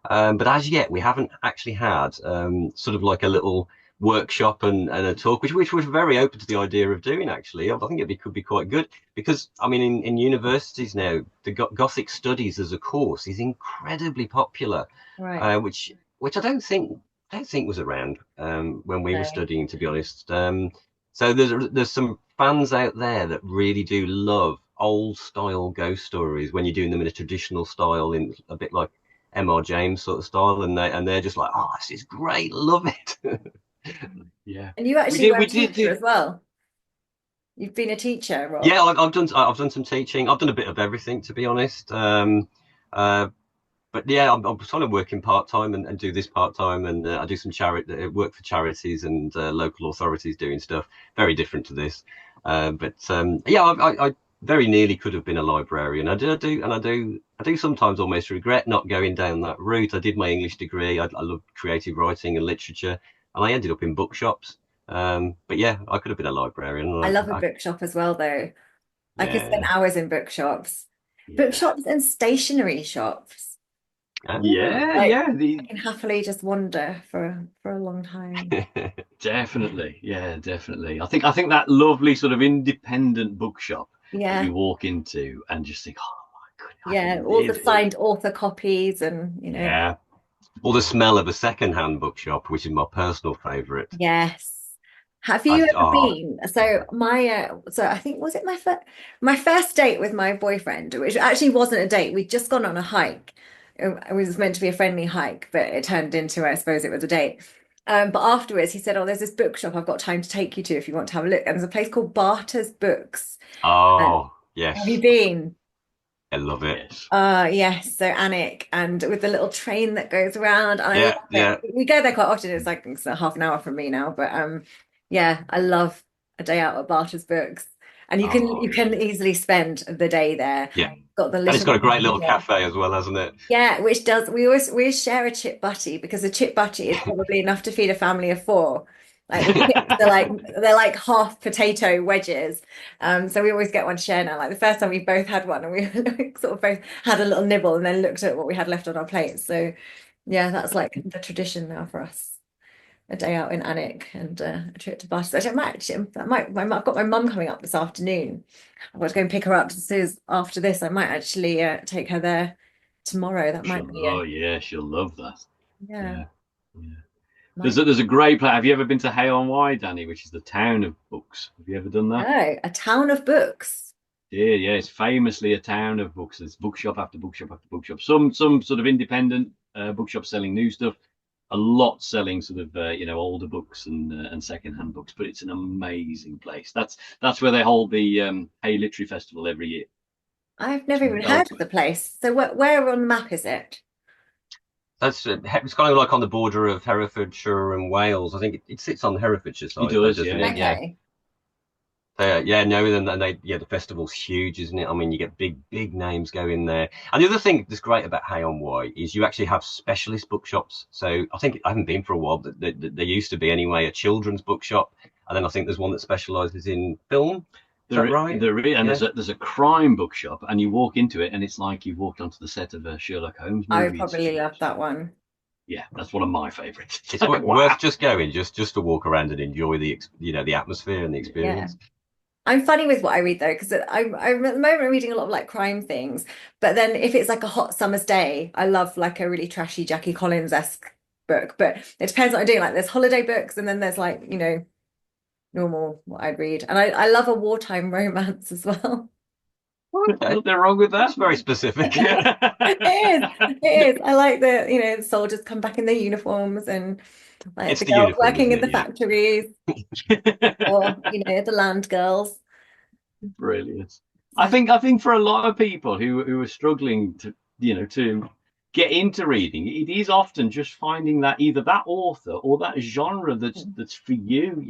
But as yet, we haven't actually had sort of like a little workshop and a talk, which was very open to the idea of doing. Actually, I think could be quite good because I mean, in universities now, the Gothic studies as a course is incredibly popular, Right. which I don't think was around when we were No. studying, to be honest. So there's some fans out there that really do love old style ghost stories when you're doing them in a traditional style, in a bit like M.R. James sort of style, and they're just like, oh, this is great, love it. Yeah, And you we actually did. were We a did teacher do. as well. You've been a teacher, Rob. Yeah, I've done some teaching. I've done a bit of everything, to be honest. But yeah, I'm sort of working part time and do this part time, and I do some charity work for charities and local authorities doing stuff very different to this. But yeah, I very nearly could have been a librarian. I do sometimes almost regret not going down that route. I did my English degree. I love creative writing and literature, and I ended up in bookshops. But yeah, I could have been a librarian. I love a bookshop as well, though. I could spend Yeah, hours in bookshops. yeah, Bookshops and stationery shops. Ooh, yeah, like yeah. I can happily just wander for a long time. Definitely, yeah, definitely. I think that lovely sort of independent bookshop that Yeah, you walk into and just think, oh my goodness, I yeah. could All the live here. signed author copies and Yeah, Or the smell of a second-hand bookshop, which is my personal favourite. yes. Have you ever Oh, been? So so I think was it my first date with my boyfriend, which actually wasn't a date. We'd just gone on a hike. It was meant to be a friendly hike, but it turned into, I suppose it was a date. But afterwards he said, "Oh, there's this bookshop I've got time to take you to if you want to have a look." And there's a place called Barter's Books. And oh, have you yes, been? I love it. yes. Yes, so Anik, and with the little train that goes around, and I Yeah, love it. yeah. We go there quite often. It's a half an hour from me now, but yeah, I love a day out at Barter's Books, and Oh you can yeah, easily spend the day there. Yeah. Got the And it's got a great literary little shop. cafe as well, hasn't it? Yeah, which does we always share a chip butty because a chip butty is probably enough to feed a family of four. Like the chips are like they're like half potato wedges. So we always get one share now. Like the first time we both had one and we sort of both had a little nibble and then looked at what we had left on our plates. So yeah, that's like the tradition now for us. A day out in Alnwick and a trip to Barcelona. So I might actually, I've got my mum coming up this afternoon. I've got to go and pick her up. So after this, I might actually take her there tomorrow. That might be oh yeah, she'll love that. yeah, Yeah, yeah. might There's a great place. Have you ever been to Hay on Wye, Danny, which is the town of books? Have you ever done that? no, a town of books. Yeah, yeah. It's famously a town of books. There's bookshop after bookshop after bookshop. Some sort of independent bookshops selling new stuff. A lot selling sort of older books and secondhand books. But it's an amazing place. That's where they hold the Hay Literary Festival every year. I've It's never even well heard of the place. So where on the map is it? That's it's kind of like on the border of Herefordshire and Wales. I think it sits on the Herefordshire It side, though, does, doesn't yeah. it? Yeah. Okay. Yeah, no, then yeah, the festival's huge, isn't it? I mean, you get big names going there. And the other thing that's great about Hay on Wye is you actually have specialist bookshops. So I think I haven't been for a while, but there used to be anyway a children's bookshop, and then I think there's one that specialises in film. Is that right? There is, and Yeah. there's a crime bookshop, and you walk into it, and it's like you've walked onto the set of a Sherlock Holmes I would movie. probably love that one. Yeah, that's one of my favorites. It's worth just going, just to walk around and enjoy the atmosphere and the Yeah. experience. I'm funny with what I read though, because I'm at the moment reading a lot of like crime things. But then if it's like a hot summer's day, I love like a really trashy Jackie Collins-esque book. But it depends what I'm doing. Like there's holiday books and then there's like, normal what I'd read. And I love a wartime romance as well. Okay, Nothing wrong with that's that. very specific. It is. It is. I like the soldiers come back in their uniforms and like It's the the girls uniform, working isn't in it? the Yeah. factories or, the land girls. Brilliant. So, I think for a lot of people who are struggling to get into reading, it is often just finding that either that author or that genre that's for you,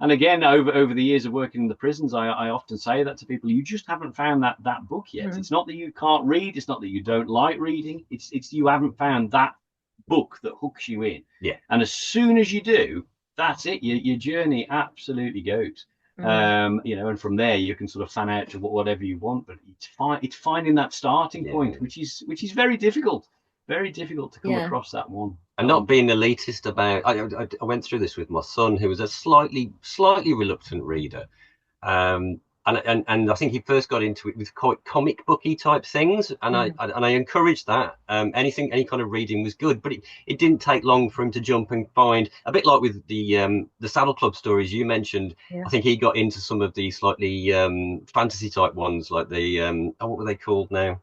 and again over the years of working in the prisons, I often say that to people, you just haven't found that book yet. mhm. It's not that you can't read, it's not that you don't like reading, it's you haven't found that book that hooks you in. Yeah. And as soon as you do, that's it. Your journey absolutely goes. And from there you can sort of fan out to whatever you want, but it's finding that starting point, which is very difficult. Very difficult to come Yeah. across that one. And not being elitist about, I went through this with my son, who was a slightly reluctant reader. And I think he first got into it with quite comic booky type things, and I encouraged that. Any kind of reading was good, but it didn't take long for him to jump and find, a bit like with the Saddle Club stories you mentioned. Yeah. I think he got into some of the slightly fantasy type ones, like the what were they called now?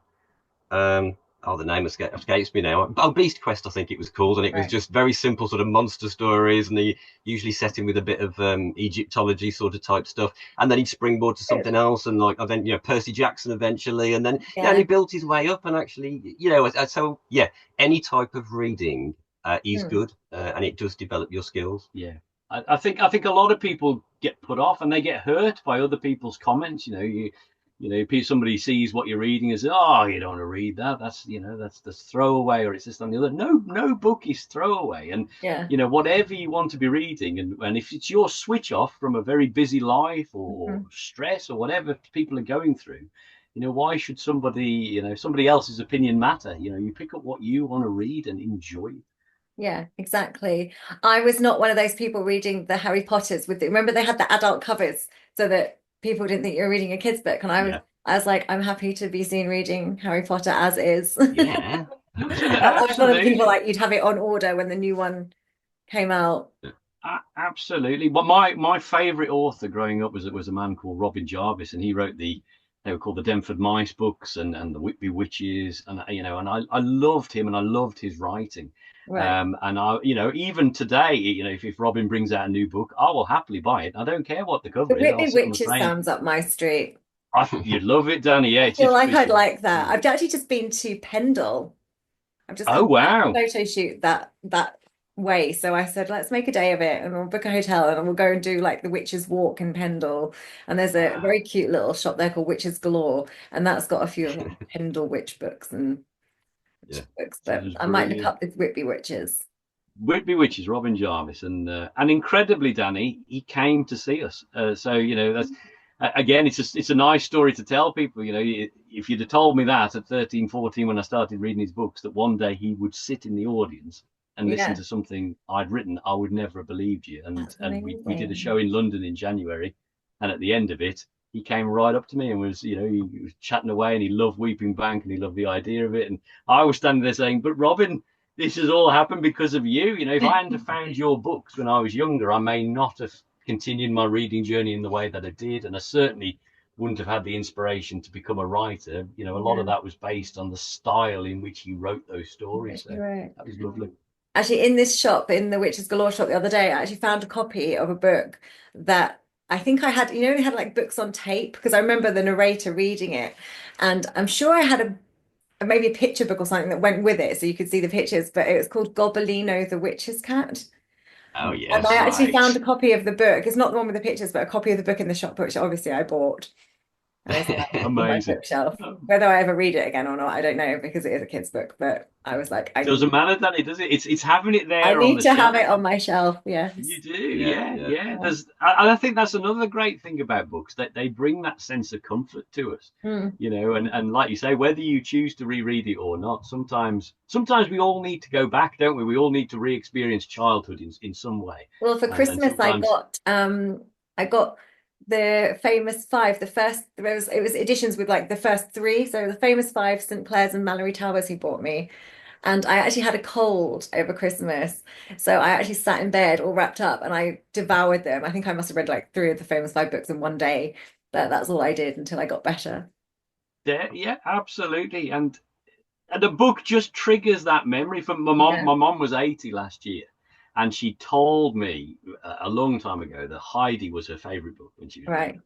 The name escapes me now. Oh, Beast Quest, I think it was called, and it was Right. just very simple sort of monster stories, and they usually set in with a bit of Egyptology sort of type stuff, and then he'd springboard to something else, and then Percy Jackson eventually, and then and he built his way up, and actually so yeah, any type of reading is good, and it does develop your skills. Yeah, I think a lot of people get put off and they get hurt by other people's comments. Somebody sees what you're reading and says, "Oh, you don't want to read that. That's throwaway, or it's this and the other." No book is throwaway, and Yeah. whatever you want to be reading, and if it's your switch off from a very busy life or stress or whatever people are going through, why should somebody else's opinion matter? You pick up what you want to read and enjoy. Yeah, exactly. I was not one of those people reading the Harry Potters remember they had the adult covers so that people didn't think you were reading a kid's book. And I was like, I'm happy to be seen reading Harry Potter as is. Yeah. I was one of the people like you'd have it on order when the new one came out. Absolutely. But my favorite author growing up was a man called Robin Jarvis, and he wrote they were called the Denford Mice books and the Whitby Witches, and I loved him and I loved his writing. Right. And I even today, if Robin brings out a new book, I will happily buy it. I don't care what the cover The is. Whitby Witches sounds up my street. I think you'd love it, Danny. Yeah, I feel like I'd like that. I've actually just been to Pendle. I've just Oh, wow. a photo shoot that way. So I said, let's make a day of it and we'll book a hotel and we'll go and do like the Witch's Walk in Pendle. And there's a very cute little shop there called Witches Galore. And that's got a few of like Pendle witch books and books. But I might look up the Whitby Witches. Whitby Witches, Robin Jarvis, and incredibly, Danny, he came to see us. So that's again, it's a nice story to tell people. If you'd have told me that at 13, 14 when I started reading his books, that one day he would sit in the audience and listen to something I'd written, I would never have believed you. And we did a show in London in January, and at the end of it, he came right up to me and was, he was chatting away, and he loved Weeping Bank and he loved the idea of it. And I was standing there saying, "But Robin, this has all happened because of you. If I hadn't have found your books when I was younger, I may not have continued my reading journey in the way that I did, and I certainly wouldn't have had the inspiration to become a writer. A lot of that was based on the style in which he wrote those stories. So that was lovely." Actually, in this shop, in the Witches Galore shop the other day, I actually found a copy of a book that I think I had, they had like books on tape because I remember the narrator reading it. And I'm sure I had maybe a picture book or something that went with it so you could see the pictures, but it was called Gobelino the Witch's Cat. Oh, yes. And I actually found a copy of the book. It's not the one with the pictures, but a copy of the book in the shop, which obviously I bought. And it's like on my bookshelf. Whether I ever read it again or not, I don't know because it is a kid's book. But I was like, it doesn't matter, Danny, does it? It's having it there. I need to have it on my shelf. Yeah, you do. Yeah. I think that's another great thing about books, that they bring that sense of comfort to us. And like you say, whether you choose to reread it or not, sometimes we all need to go back, don't we? We all need to re-experience childhood in some way. Well, for Christmas, I got the famous five. It was editions with like the first three. So the famous five, St. Clair's and Mallory Towers, he bought me. And I actually had a cold over Christmas. So I actually sat in bed all wrapped up and I devoured them. I think I must have read like three of the famous five books in one day. But that's all I did until I got better. Yeah, absolutely. And the book just triggers that memory. From my mom. My mom was 80 last year. And she told me a long time ago that Heidi was her favorite book when she was right.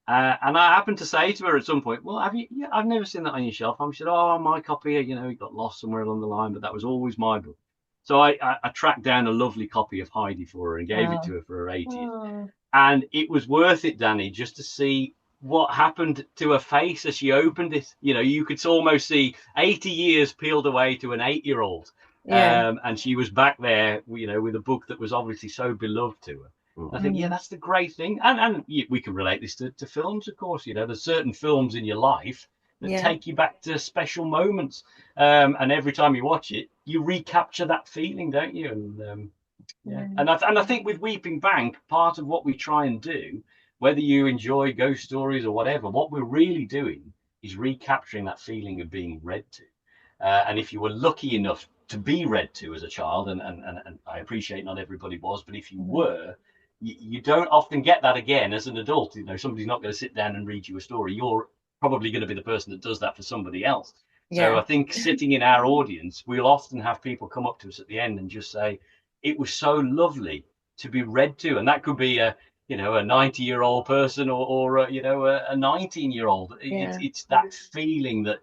And I happened to say to her at some point, "Well, have you? Yeah, I've never seen that on your shelf." And she said, "Oh, my copy, it got lost somewhere along the line, but that was always my book." So I tracked down a lovely copy of Heidi for her and gave it to her for her 80th. And it was worth it, Danny, just to see what happened to her face as she opened it. You could almost see 80 years peeled away to an 8-year-old. And she was back there, with a book that was obviously so beloved to her. I think, that's the great thing. And we can relate this to films, of course. There's certain films in your life that Yeah. take you back to special moments. And every time you watch it, you recapture that feeling, don't you? And yeah, Yeah. and I think with Weeping Bank, part of what we try and do, whether you enjoy ghost stories or whatever, what we're really doing is recapturing that feeling of being read to. And if you were lucky enough to be read to as a child, and I appreciate not everybody was, but if you Mhm. were, you don't often get that again as an adult. You know, somebody's not going to sit down and read you a story. You're probably going to be the person that does that for somebody else. So Yeah. I think sitting in our audience, we'll often have people come up to us at the end and just say, it was so lovely to be read to. And that could be a, you know, a 90-year-old person or you know, a 19-year-old. Yeah. It's that feeling that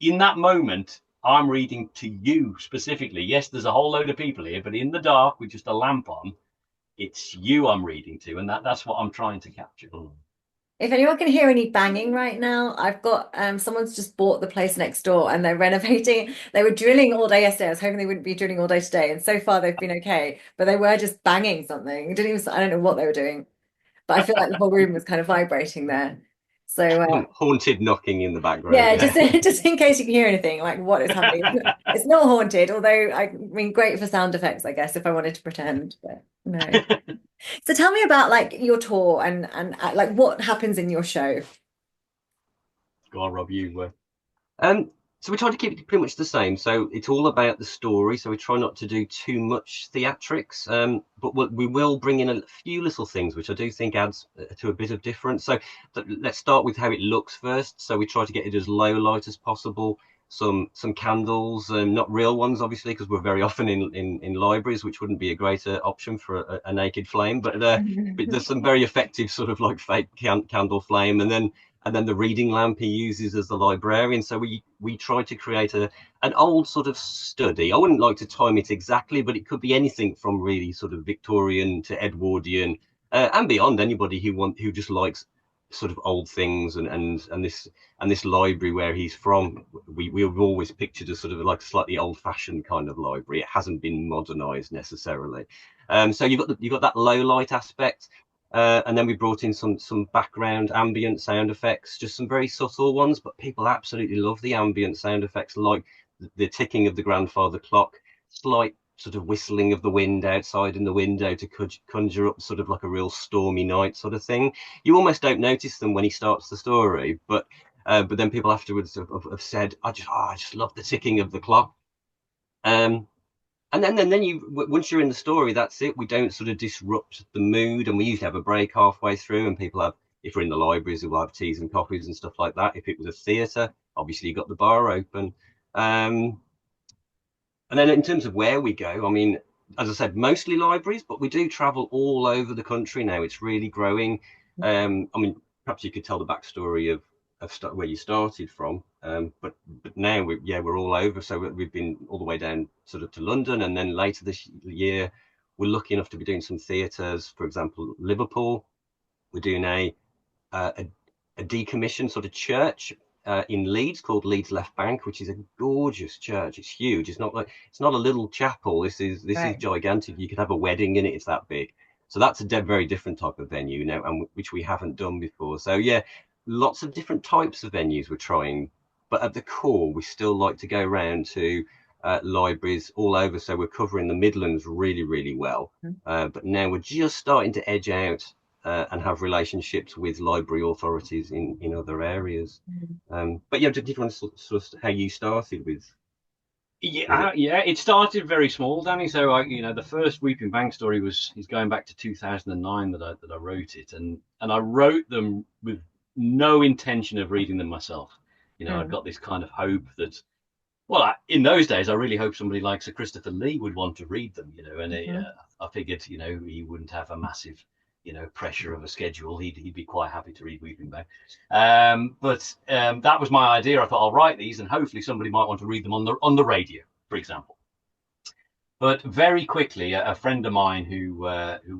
in that moment, I'm reading to you specifically. Yes, there's a whole load of people here, but in the dark with just a lamp on, it's you I'm reading to, and that's what I'm trying to capture. If anyone can hear any banging right now, I've got someone's just bought the place next door and they're renovating. They were drilling all day yesterday. I was hoping they wouldn't be drilling all day today, and so far they've been okay. But they were just banging something. It didn't even, I don't know what they were doing, but I feel like the whole room was kind of vibrating there. So Haunted knocking in the background. yeah, Yeah. just in case you can hear anything, like what is happening. It's not haunted, although I mean, great for sound effects, I guess, if I wanted to pretend, but no. So tell me about like your tour and like what happens in your show. Go on, Rob. You were. Um, so we try to keep it pretty much the same. So it's all about the story. So we try not to do too much theatrics. But we will bring in a few little things, which I do think adds to a bit of difference. So let's start with how it looks first. So we try to get it as low light as possible. Some candles, not real ones, obviously, because we're very often in libraries, which wouldn't be a greater option for a naked flame. But there's some very effective sort of like fake candle flame, and then the reading lamp he uses as the librarian. So we try to create an old sort of study. I wouldn't like to time it exactly, but it could be anything from really sort of Victorian to Edwardian, and beyond. Anybody who just likes sort of old things and this library where he's from, we've always pictured as sort of like a slightly old-fashioned kind of library. It hasn't been modernized necessarily. So you've got that low light aspect. And then we brought in some background ambient sound effects, just some very subtle ones, but people absolutely love the ambient sound effects, like the ticking of the grandfather clock, slight sort of whistling of the wind outside in the window to conjure up sort of like a real stormy night sort of thing. You almost don't notice them when he starts the story, but then people afterwards have said, I just love the ticking of the clock. Um, and then once you're in the story, that's it. We don't sort of disrupt the mood, and we usually have a break halfway through, and people have, if we're in the libraries, we'll have teas and coffees and stuff like that. If it was a theatre, obviously you got the bar open. And then in terms of where we go, I mean, as I said, mostly libraries, but we do travel all over the country now. It's really growing. I mean, perhaps you could tell the backstory of where you started from. But now we're all over. So we've been all the way down sort of to London, and then later this year, we're lucky enough to be doing some theatres. For example, Liverpool. We're doing uh, a, a decommissioned sort of church in Leeds called Leeds Left Bank, which is a gorgeous church. It's huge. It's not a little chapel. This is Right. gigantic. You could have a wedding in it. It's that big. So that's a very different type of venue now, and which we haven't done before. So yeah, lots of different types of venues we're trying, but at the core, we still like to go around to libraries all over. So we're covering the Midlands really, really well. But now we're just starting to edge out and have relationships with library authorities in other areas. But yeah, did you want to sort of how you started with it? Yeah, it started very small, Danny. So you know, the first Weeping Bank story is going back to 2009 that I wrote it, and I wrote them with no intention of reading them myself. You know, I'd Mm. got this kind of hope that, well, in those days, I really hoped somebody like Sir Christopher Lee would want to read them. You know, and Mhm. I figured, you know, he wouldn't have a massive, you know, pressure of a schedule. He'd be quite happy to read Weeping Bank. But that was my idea. I thought I'll write these, and hopefully somebody might want to read them on the radio, for example. But very quickly, a friend of mine who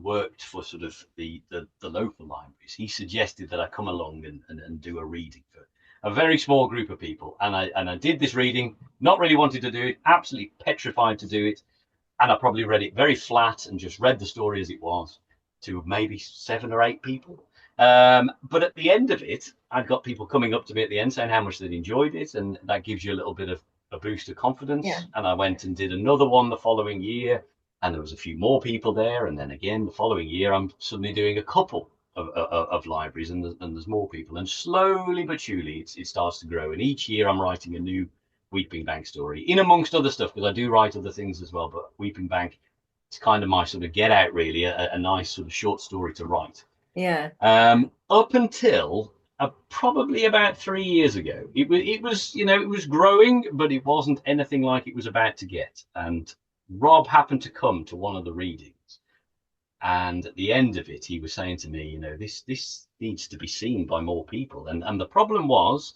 worked for sort of the local libraries, he suggested that I come along and do a reading for a very small group of people. And I did this reading, not really wanting to do it, absolutely petrified to do it. And I probably read it very flat and just read the story as it was. to maybe 7 or 8 people. But at the end of it, I'd got people coming up to me at the end saying how much they'd enjoyed it, and that gives you a little bit of a boost of Yeah. confidence. And I went and did another one the following year, and there was a few more people there. And then again, the following year, I'm suddenly doing a couple of libraries, and there's more people. And slowly but surely, it starts to grow. And each year, I'm writing a new Weeping Bank story, in amongst other stuff, because I do write other things as well. But Weeping Bank, it's kind of my sort of get out, really, a nice sort of short story to write. Yeah. Up until probably about 3 years ago, it was it was growing, but it wasn't anything like it was about to get. And Rob happened to come to one of the readings, and at the end of it, he was saying to me, this needs to be seen by more people. And the problem was,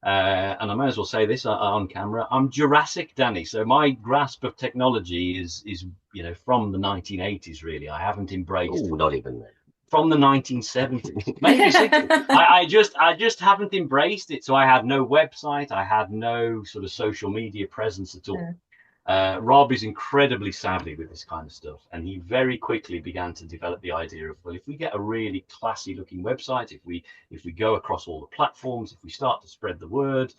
and I may as well say this on camera, I'm Jurassic Danny, so my grasp of technology is from the 1980s. Really, I haven't embraced. Oh, not even there. From the 1970s, maybe 60s. I just haven't embraced it. So I had no website, I had no sort of social media presence at all. Rob is incredibly savvy with this kind of stuff, and he very quickly began to develop the idea of, well, if we get a really classy looking website, if we go across all the platforms, if we start to spread the word,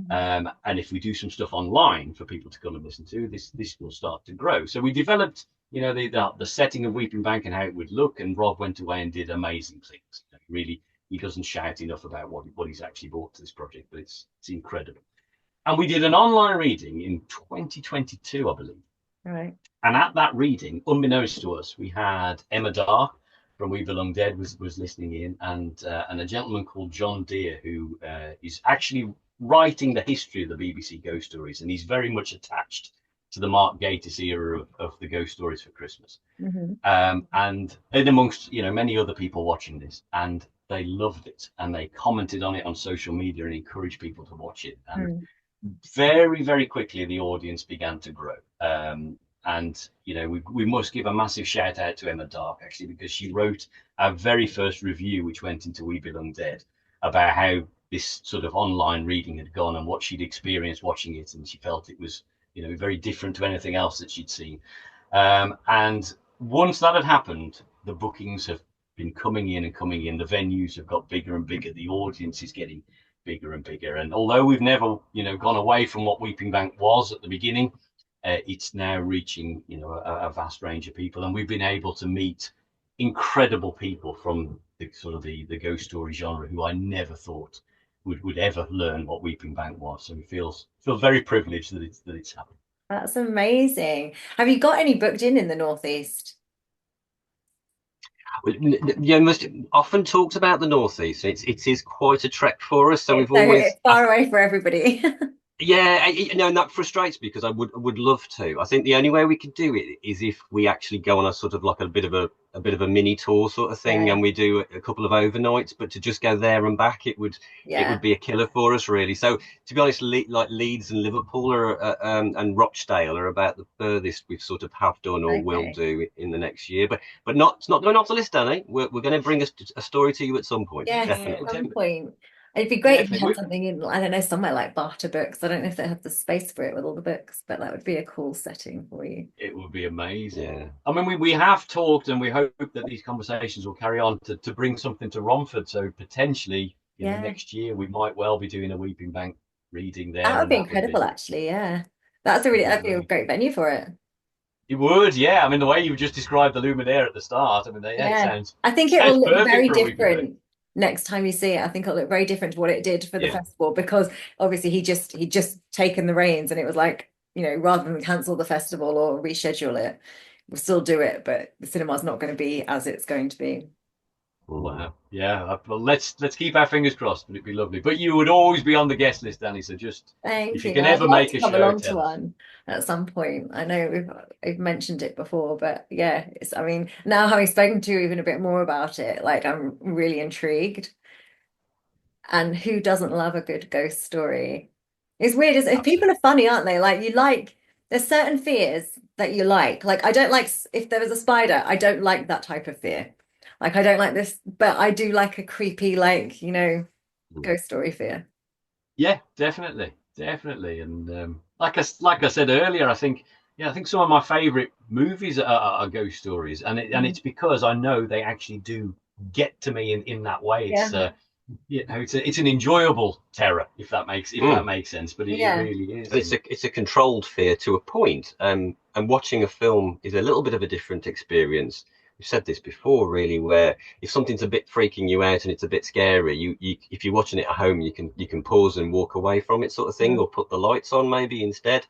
and if we do some stuff online for people to come and listen to, this will start to grow. So we developed the setting of Weeping Bank and how it would look, and Rob went away and did amazing things. Really, he doesn't shout enough about what he's actually brought to this project, but it's incredible. And we did an online reading in 2022, I believe. Right. And at that reading, unbeknownst to us, we had Emma Dark from We Belong Dead was listening in, and a gentleman called John Deere, who is actually writing the history of the BBC Ghost Stories, and he's very much attached to the Mark Gatiss era of the Ghost Stories for Christmas. And amongst many other people watching this, and they loved it, and they commented on it on social media and encouraged people to watch it. And very, very quickly, the audience began to grow. And we must give a massive shout out to Emma Dark, actually, because she wrote our very first review, which went into We Belong Dead, about how this sort of online reading had gone and what she'd experienced watching it, and she felt it was very different to anything else that she'd seen. And once that had happened, the bookings have been coming in and coming in. The venues have got bigger and bigger. The audience is getting bigger and bigger. And although we've never, gone away from what Weeping Bank was at the beginning, it's now reaching, a vast range of people. And we've been able to meet incredible people from the sort of the ghost story genre who I never thought would ever learn what Weeping Bank was. So we feel very privileged that it's happened. That's amazing. Have you got any booked in the Northeast? Most often talked about the Northeast. It is quite a trek for us. So we've always it's far away for everybody. Yeah, and that frustrates me because I would love to. I think the only way we could do it is if we actually go on a sort of like a bit of a mini tour sort of thing, and we do a couple of overnights. But to just go there and back, it would be a killer for us, really. So to be honest, like Leeds and Liverpool and Rochdale are about the furthest we've sort of have done or will do in the next year. But it's not going off the list, Danny. We're going to bring a story to you at some point. Yes, Definitely. at some point. It'd be great if you had something in, I don't know, somewhere like Barter Books. I don't know if they have the space for it with all the books, but that would be a cool setting for you. It would be amazing. Yeah. I mean, we have talked, and we hope that these conversations will carry on to bring something to Romford. So potentially, next year we might well be doing a Weeping Bank reading there. That would be incredible, actually. Yeah, that'd be a great venue for it. It would, yeah. I mean, the way you just described the Luminaire at the start, I mean, it sounds. I think it will look very different next time you see it. I think it'll look very different to what it did for the festival, because obviously he'd just taken the reins, and it was like, rather than cancel the festival or reschedule it, we'll still do it, but the cinema's not going to be as it's going to be. Wow. Yeah. Well, let's keep our fingers crossed, but it'd be lovely. But you would always be on the guest list, Danny. So just if you can ever make a show, come along to one at some point. I know we've mentioned it before, but yeah, I mean, now having spoken to you even a bit more about it, like, I'm really intrigued. And who doesn't love a good ghost story? It's weird, if people are funny, aren't they? Like, there's certain fears that you like. Like, I don't like, if there was a spider, I don't like that type of fear. Like, I don't like this, but I do like a creepy, ghost story fear. Yeah, definitely. And like I said earlier, I think Yeah, I think some of my favorite movies are ghost stories, and it's because I know they actually do get to me in that way. Yeah. It's an enjoyable terror, if that Mm. makes sense. But it Yeah. really is. And it's a controlled fear to a point. And watching a film is a little bit of a different experience. We've said this before, really, where if something's a bit freaking you out and it's a bit scary, you if you're watching it at home, you can pause and walk away from it, sort of thing, Mm. or put the lights on maybe instead.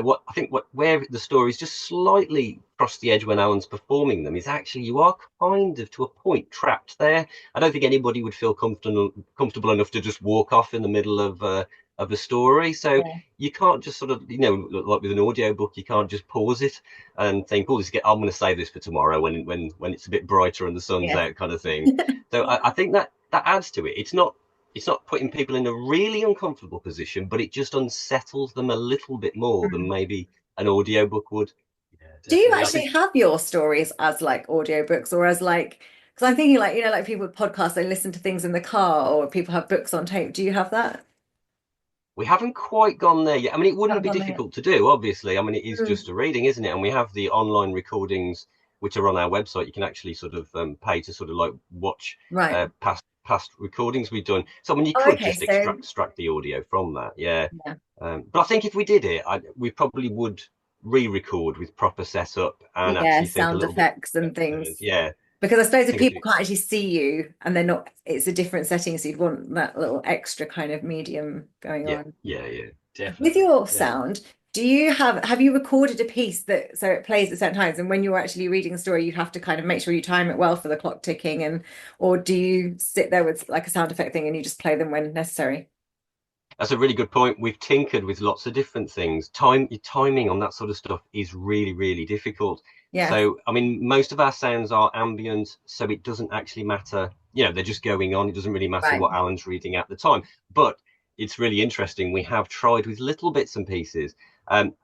What I think, where the story is just slightly across the edge when Alan's performing them, is actually you are kind of to a point trapped there. I don't think anybody would feel comfortable enough to just walk off in the middle of a story. So Yeah. you can't just sort of, like with an audio book, you can't just pause it and think, oh, I'm going to save this for tomorrow when it's a bit brighter and the sun's Yeah. out, kind of thing. So I think that adds to it. It's not putting people in a really uncomfortable position, but it just unsettles them a little bit more than Mm. maybe an audio book would. Yeah, Do you definitely. I actually think have your stories as like audiobooks or as like, because I'm thinking like, like people with podcasts, they listen to things in the car or people have books on tape. Do you have that? We haven't quite gone there yet. I mean, it wouldn't Haven't be gone there yet. difficult to do, obviously. I mean, it is Mm. just a reading, isn't it? And we have the online recordings, which are on our website. You can actually sort of pay to sort of like watch Right. past recordings we've done. So I mean, you Oh, could okay. just So extract the audio from that, yeah. yeah, But I think if we did it, we probably would re-record with proper setup and yeah, actually think a sound little bit effects and better. things. Yeah, Because I suppose I if think people can't actually see you and they're not, it's a different setting, so you'd want that little extra kind of medium going yeah, on. yeah, yeah. With definitely, your definitely. sound, do you have you recorded a piece that so it plays at certain times and when you're actually reading a story you have to kind of make sure you time it well for the clock ticking and or do you sit there with like a sound effect thing and you just play them when necessary? That's a really good point. We've tinkered with lots of different things. Your timing on that sort of stuff is really, really difficult. Yes. So, I mean, most of our sounds are ambient, so it doesn't actually matter. They're just going on. It doesn't really matter Right. what Alan's reading at the time. But it's really interesting. We have tried with little bits and pieces. And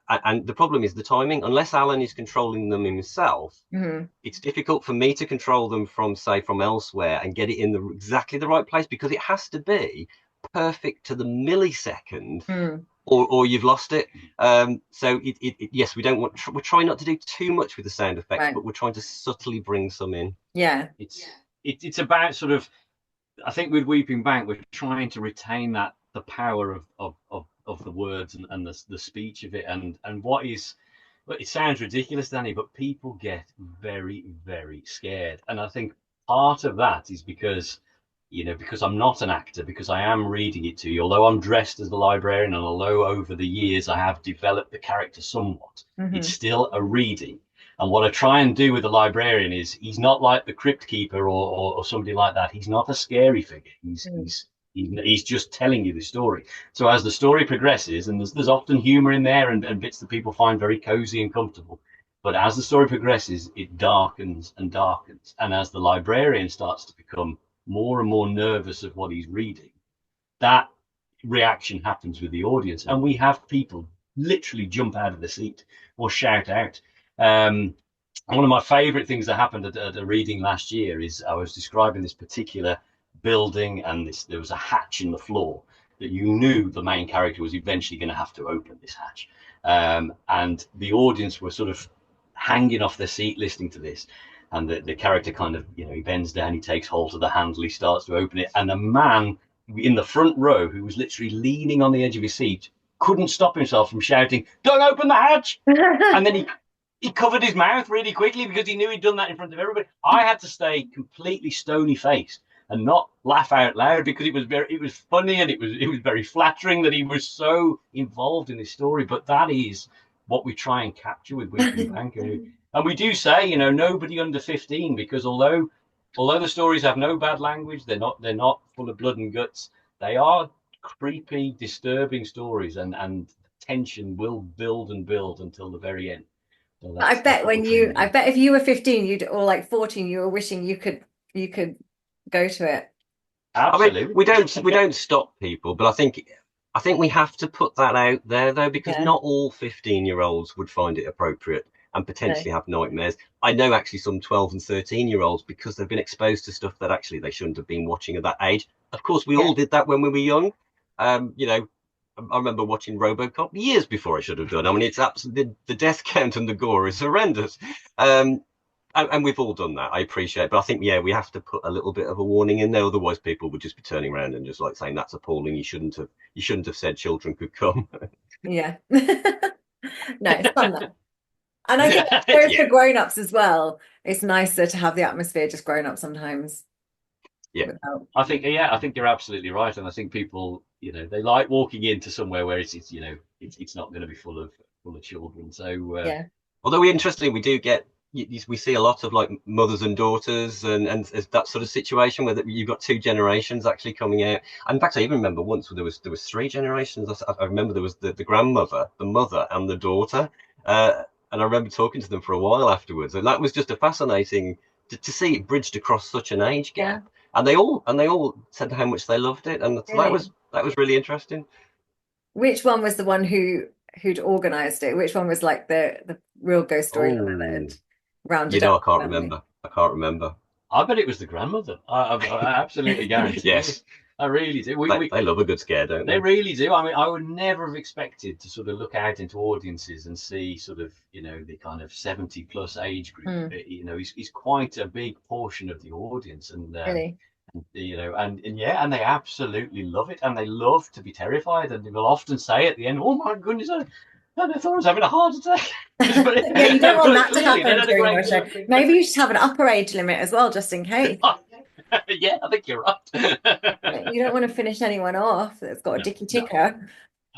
the problem is the timing. Unless Alan is controlling them himself, Hmm. it's difficult for me to control them from elsewhere and get it in exactly the right place because it has to be perfect to the millisecond Mm. or you've lost it. So yes, we don't want we're trying not to do too much with the sound effects, Right. but we're trying to subtly bring some in. Yeah. It's it's about sort of. I think with Weeping Bank, we're trying to retain the power of the words and the speech of it, and what is. Well, it sounds ridiculous, Danny, but people get very, very scared. And I think part of that is because I'm not an actor, because I am reading it to you, although I'm dressed as the librarian, and although over the years I have developed the character somewhat, it's Hmm. still a reading. And what I try and do with the librarian is he's not like the crypt keeper or somebody like that. He's not a scary figure. Mm. He's just telling you the story. So as the story progresses, and there's often humor in there and bits that people find very cozy and comfortable. But as the story progresses, it darkens and darkens. And as the librarian starts to become more and more nervous of what he's reading, that reaction happens with the audience. And we have people literally jump out of the seat or shout out. One of my favorite things that happened at a reading last year is I was describing this particular building and there was a hatch in the floor that you knew the main character was eventually going to have to open this hatch. And the audience were sort of hanging off their seat listening to this. And the character kind of, he bends down, he takes hold of the handle, he starts to open it. And the man in the front row, who was literally leaning on the edge of his seat, couldn't stop himself from shouting, "Don't open the hatch!" And then he covered his mouth really quickly because he knew he'd done that in front of everybody. I had to stay completely stony faced and not laugh out loud because it was funny and it was very flattering that he was so involved in this story. But that is what we try and capture with Weeping Bank. And we do say, nobody under 15, because although the stories have no bad language, they're not full of blood and guts. They are creepy, disturbing stories, and tension will build and build until the very end. So that's what we're trying to I do. bet if you were 15 you'd or like 14 you were wishing you could go to it. I mean, Absolutely. we don't stop people, but I think we have to put that out there though, because Yeah. not all 15-year-olds would find it appropriate and No. potentially have nightmares. I know actually some 12 and 13-year-olds because they've been exposed to stuff that actually they shouldn't have been watching at that age. Of course, we Yeah. all did that when we were young. You know, I remember watching RoboCop years before I should have done. I mean, it's absolutely the death count and the gore is horrendous. And we've all done that. I appreciate, but I think we have to put a little bit of a warning in there. Otherwise, people would just be turning around and just like saying that's appalling. You shouldn't have said children could come. Yeah. No, it's fun though. And I think both Yeah. for grown-ups as well, it's nicer to have the atmosphere just grown up sometimes. Yeah. Without... I think you're absolutely right, and I think people, they like walking into somewhere where it's not going to be full of children. So Yeah. Although interestingly, we do get we see a lot of like mothers and daughters and that sort of situation where you've got two generations actually coming out. And in fact, I even remember once where there was three generations. I remember there was the grandmother, the mother, and the daughter. And I remember talking to them for a while afterwards, and that was just a fascinating to see it bridged across such an age gap. Yeah. And they all said how much they loved it, and Really? that was really interesting. Which one was the one who'd organized it? Which one was like the real ghost story that Oh, had rounded up I can't the family? remember. I can't remember. I bet it was the grandmother. I absolutely guarantee Yes, it. I really do. they love a good scare, don't They they? really do. I mean, I would never have expected to sort of look out into audiences and see sort of, the kind of 70 plus age group. Mm, Is quite a big portion of the audience, really? and yeah, and they absolutely love it, and they love to be terrified, and they will often say at the end, "Oh my goodness, I thought I was having a heart attack." Yeah, you don't want But that to clearly, they happen had a during great your show. time. Maybe you should have an upper age limit as well, just in case. Yeah, I think you're right. You don't want to finish anyone off that's got a dicky No, ticker.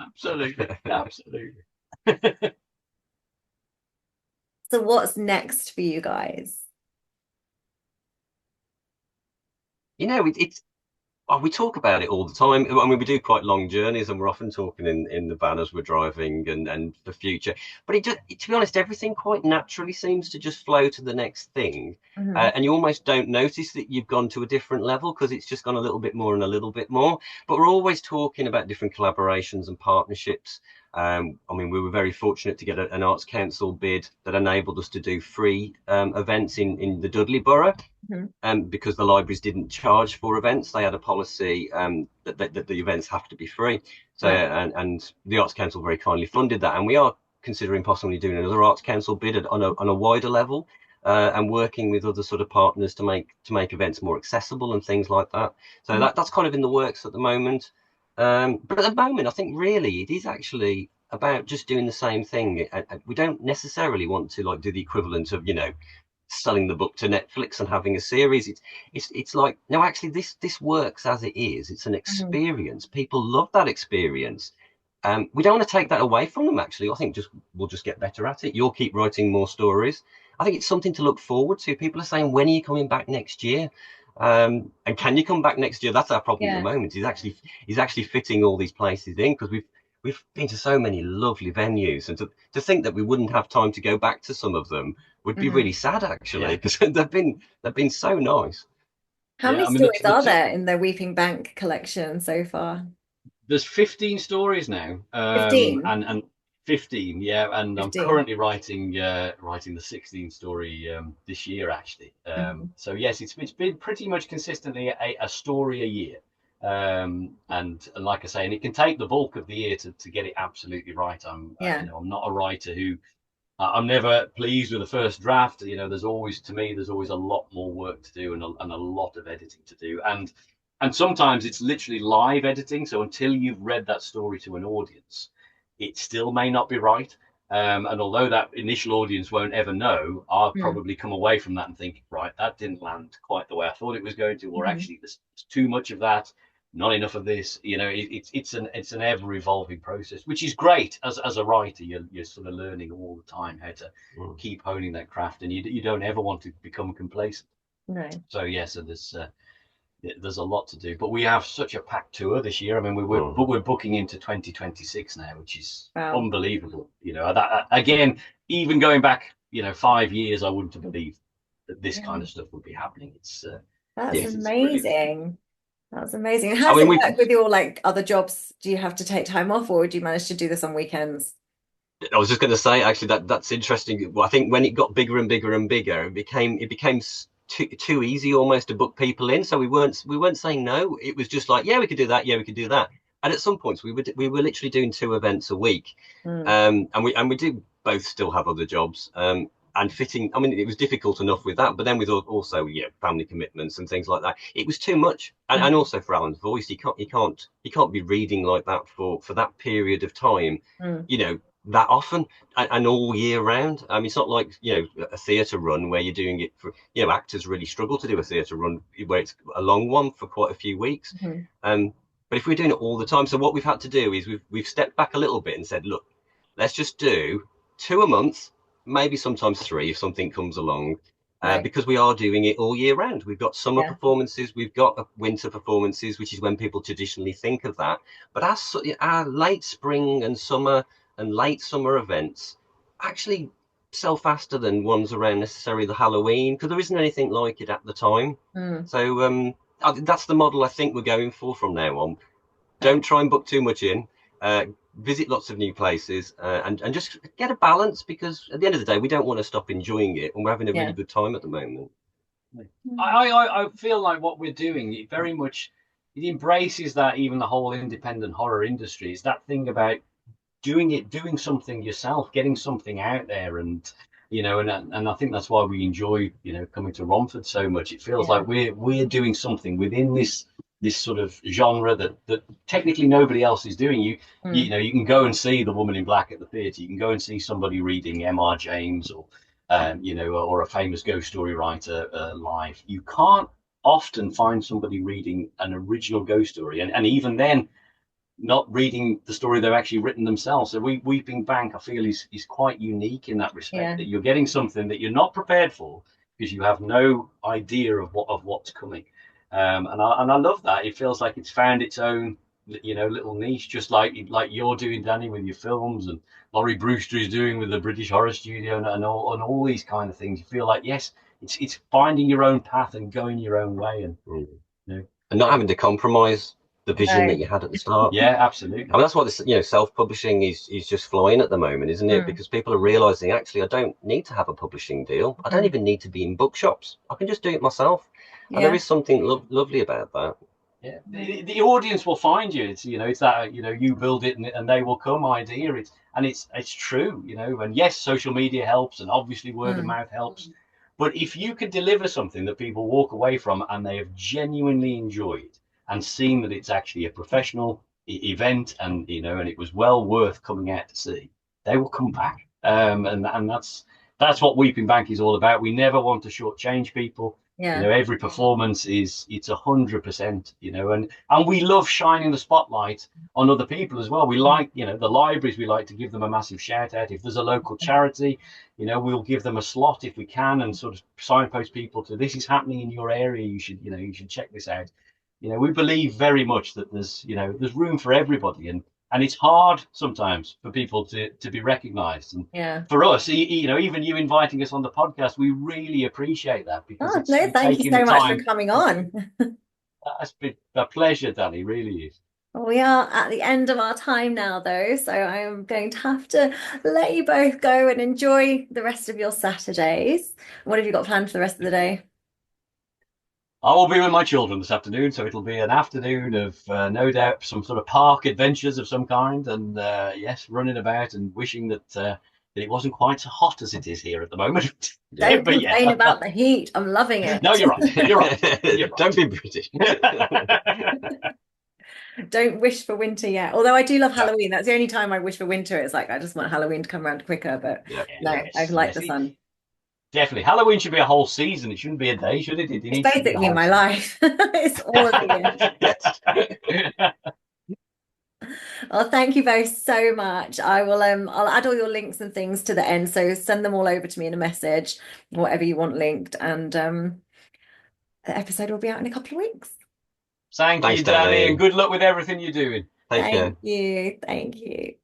absolutely, absolutely. So what's next for you guys? It's we talk about it all the time. I mean, we do quite long journeys, and we're often talking in the van as we're driving and the future. But to be honest, everything quite naturally seems to just flow to the next thing, Mhm. and you almost don't notice that you've gone to a different level because it's just gone a little bit more and a little bit more. But we're always talking about different collaborations and partnerships. I mean, we were very fortunate to get an Arts Council bid that enabled us to do free events in the Dudley Borough. Mhm. Because the libraries didn't charge for events, they had a policy that the events have to be free. So, Right. and the Arts Council very kindly funded that, and we are considering possibly doing another Arts Council bid on a wider level, and working with other sort of partners to make events more accessible and things like that. So Mhm. that's kind of in the works at the moment. But at the moment, I think really it is actually about just doing the same thing. We don't necessarily want to like do the equivalent of selling the book to Netflix and having a series. It's like, no, actually this works as it is. It's an Mhm. experience. People love that experience. We don't want to take that away from them. Actually, I think we'll just get better at it. You'll keep writing more stories. I think it's something to look forward to. People are saying, when are you coming back next year? And can you come back next year? That's our problem at the Yeah. moment. He's actually fitting all these places in because we've been to so many lovely venues, and to think that we wouldn't have time to go back to some of them would be Mhm. really sad actually, Yeah, because they've been so nice. How yeah. many I mean, stories are there in the Weeping Bank collection so far? there's 15 stories now, 15. and 15, yeah. And I'm 15. currently writing the 16th story this year, actually. Mhm. So yes, it's been pretty much consistently a story a year. And like I say, and it can take the bulk of the year to get it absolutely right. Yeah. I'm not a writer who I'm never pleased with the first draft. There's always a lot more work to do and a lot of editing to do. And sometimes it's literally live editing. So until you've read that story to an audience, it still may not be right. And although that initial audience won't ever know, I'll Mm. probably come away from that and think, right, that didn't land quite the way I thought it was going to, or Mhm. actually there's too much of that, not enough of this. It's an ever evolving process, which is great as a writer. You're sort of learning all the time how to Mm. keep honing that craft, and you don't ever want to become complacent. No. So yeah, so there's a lot to do, but we have such a packed tour this year. I mean, Mm. we're booking into 2026 now, which is Wow. unbelievable. That again, even going back, 5 years, I wouldn't have believed that this Yeah. kind of stuff would be happening. That's Yes, it's brilliant. amazing. That's amazing. How I does mean, it we work with your like other jobs? Do you have to take time off or do you manage to do this on weekends? I was just going to say actually that's interesting. Well, I think when it got bigger and bigger and bigger, it became too easy almost to book people in. So we weren't saying no. It was just like, yeah, we could do that. Yeah, we could do that. and at some points we were literally doing 2 events a week, and we do both still have other jobs, and fitting. I mean, it was difficult enough with that, but then with also family commitments and things like that, it was too much. And also for Alan's voice, he can't be reading like that for that period of time, that often and all year round. I mean, it's not like a theatre run where you're doing it for actors really struggle to do a theatre run where it's a long one for quite a few weeks. But if we're doing it all the time, so what we've had to do is we've stepped back a little bit and said, look, let's just do 2 a month, maybe sometimes 3 if something comes along, because we are doing it all year round. We've got summer performances, we've got winter performances, which is when people traditionally think of that. But our late spring and summer and late summer events actually sell faster than ones around necessarily the Halloween, because there isn't anything like it at the time. So that's the model I think we're going for from now on. Don't try and book too much in. Visit lots of new places, and just get a balance, because at the end of the day, we don't want to stop enjoying it, and we're having a really good time at the moment. I feel like what we're doing, it very much it embraces that. Even the whole independent horror industry is that thing about doing something yourself, getting something out there, and and I think that's why we enjoy coming to Romford so much. It feels like we're doing something within this sort of genre that technically nobody else is doing. You can go and see The Woman in Black at the theatre. You can go and see somebody reading M.R. James or or a famous ghost story writer live. You can't often find somebody reading an original ghost story, and even then, not reading the story they've actually written themselves. So Weeping Bank, I feel, is quite unique in that respect, that you're getting something that you're not prepared for because you have no idea of what's coming. And I love that. It feels like it's found its own little niche, just like you're doing, Danny, with your films, and Laurie Brewster is doing with the British Horror Studio, and all these kind of things. You feel like, yes, it's finding your own path and going your own way, and and not having to compromise the vision that you had at the start. Yeah, absolutely. I mean, that's what this, self-publishing is just flying at the moment, isn't it? Because people are realizing, actually, I don't need to have a publishing deal. I don't even need to be in bookshops. I can just do it myself. And there is something lovely about that. Yeah, the audience will find you. It's that you build it and they will come idea. It's true, And yes, social media helps, and obviously word of mouth helps. But if you could deliver something that people walk away from and they have genuinely enjoyed, and seen that it's actually a professional event, and and it was well worth coming out to see, they will come back. And that's what Weeping Bank is all about. We never want to shortchange people. Every performance it's 100%. And we love shining the spotlight on other people as well. We like the libraries. We like to give them a massive shout out. If there's a local charity, we'll give them a slot if we can, and sort of signpost people to, this is happening in your area. You should check this out. We believe very much that there's room for everybody, and it's hard sometimes for people to be recognized. And for us, even you inviting us on the podcast, we really appreciate that, because thank you so much for coming on. That's been a pleasure, Danny, really is. We are at the end of our time now, though, so I am going to have to let you both go and enjoy the rest of your Saturdays. What have you got planned for the rest of the day? I will be with my children this afternoon, so it'll be an afternoon of no doubt some sort of park adventures of some kind, and yes, running about and wishing that it wasn't quite so hot as it is here at the moment. Don't complain about the heat. I'm loving it. No, you're right. You're right. You're right. Don't be British. Don't wish for winter yet. Although I do love Halloween. That's the only time I wish for winter. It's like I just want Halloween to come around quicker. But I like the sun. Definitely. Halloween should be a whole season. It shouldn't be a day, should it? It's basically my life. It's all of the year. Well, thank you both so much. I'll add all your links and things to the end. So send them all over to me in a message, whatever you want linked. And the episode will be out in a couple of weeks. Thanks, you, Danny, and good luck with everything you're doing. Thank you. Thank you.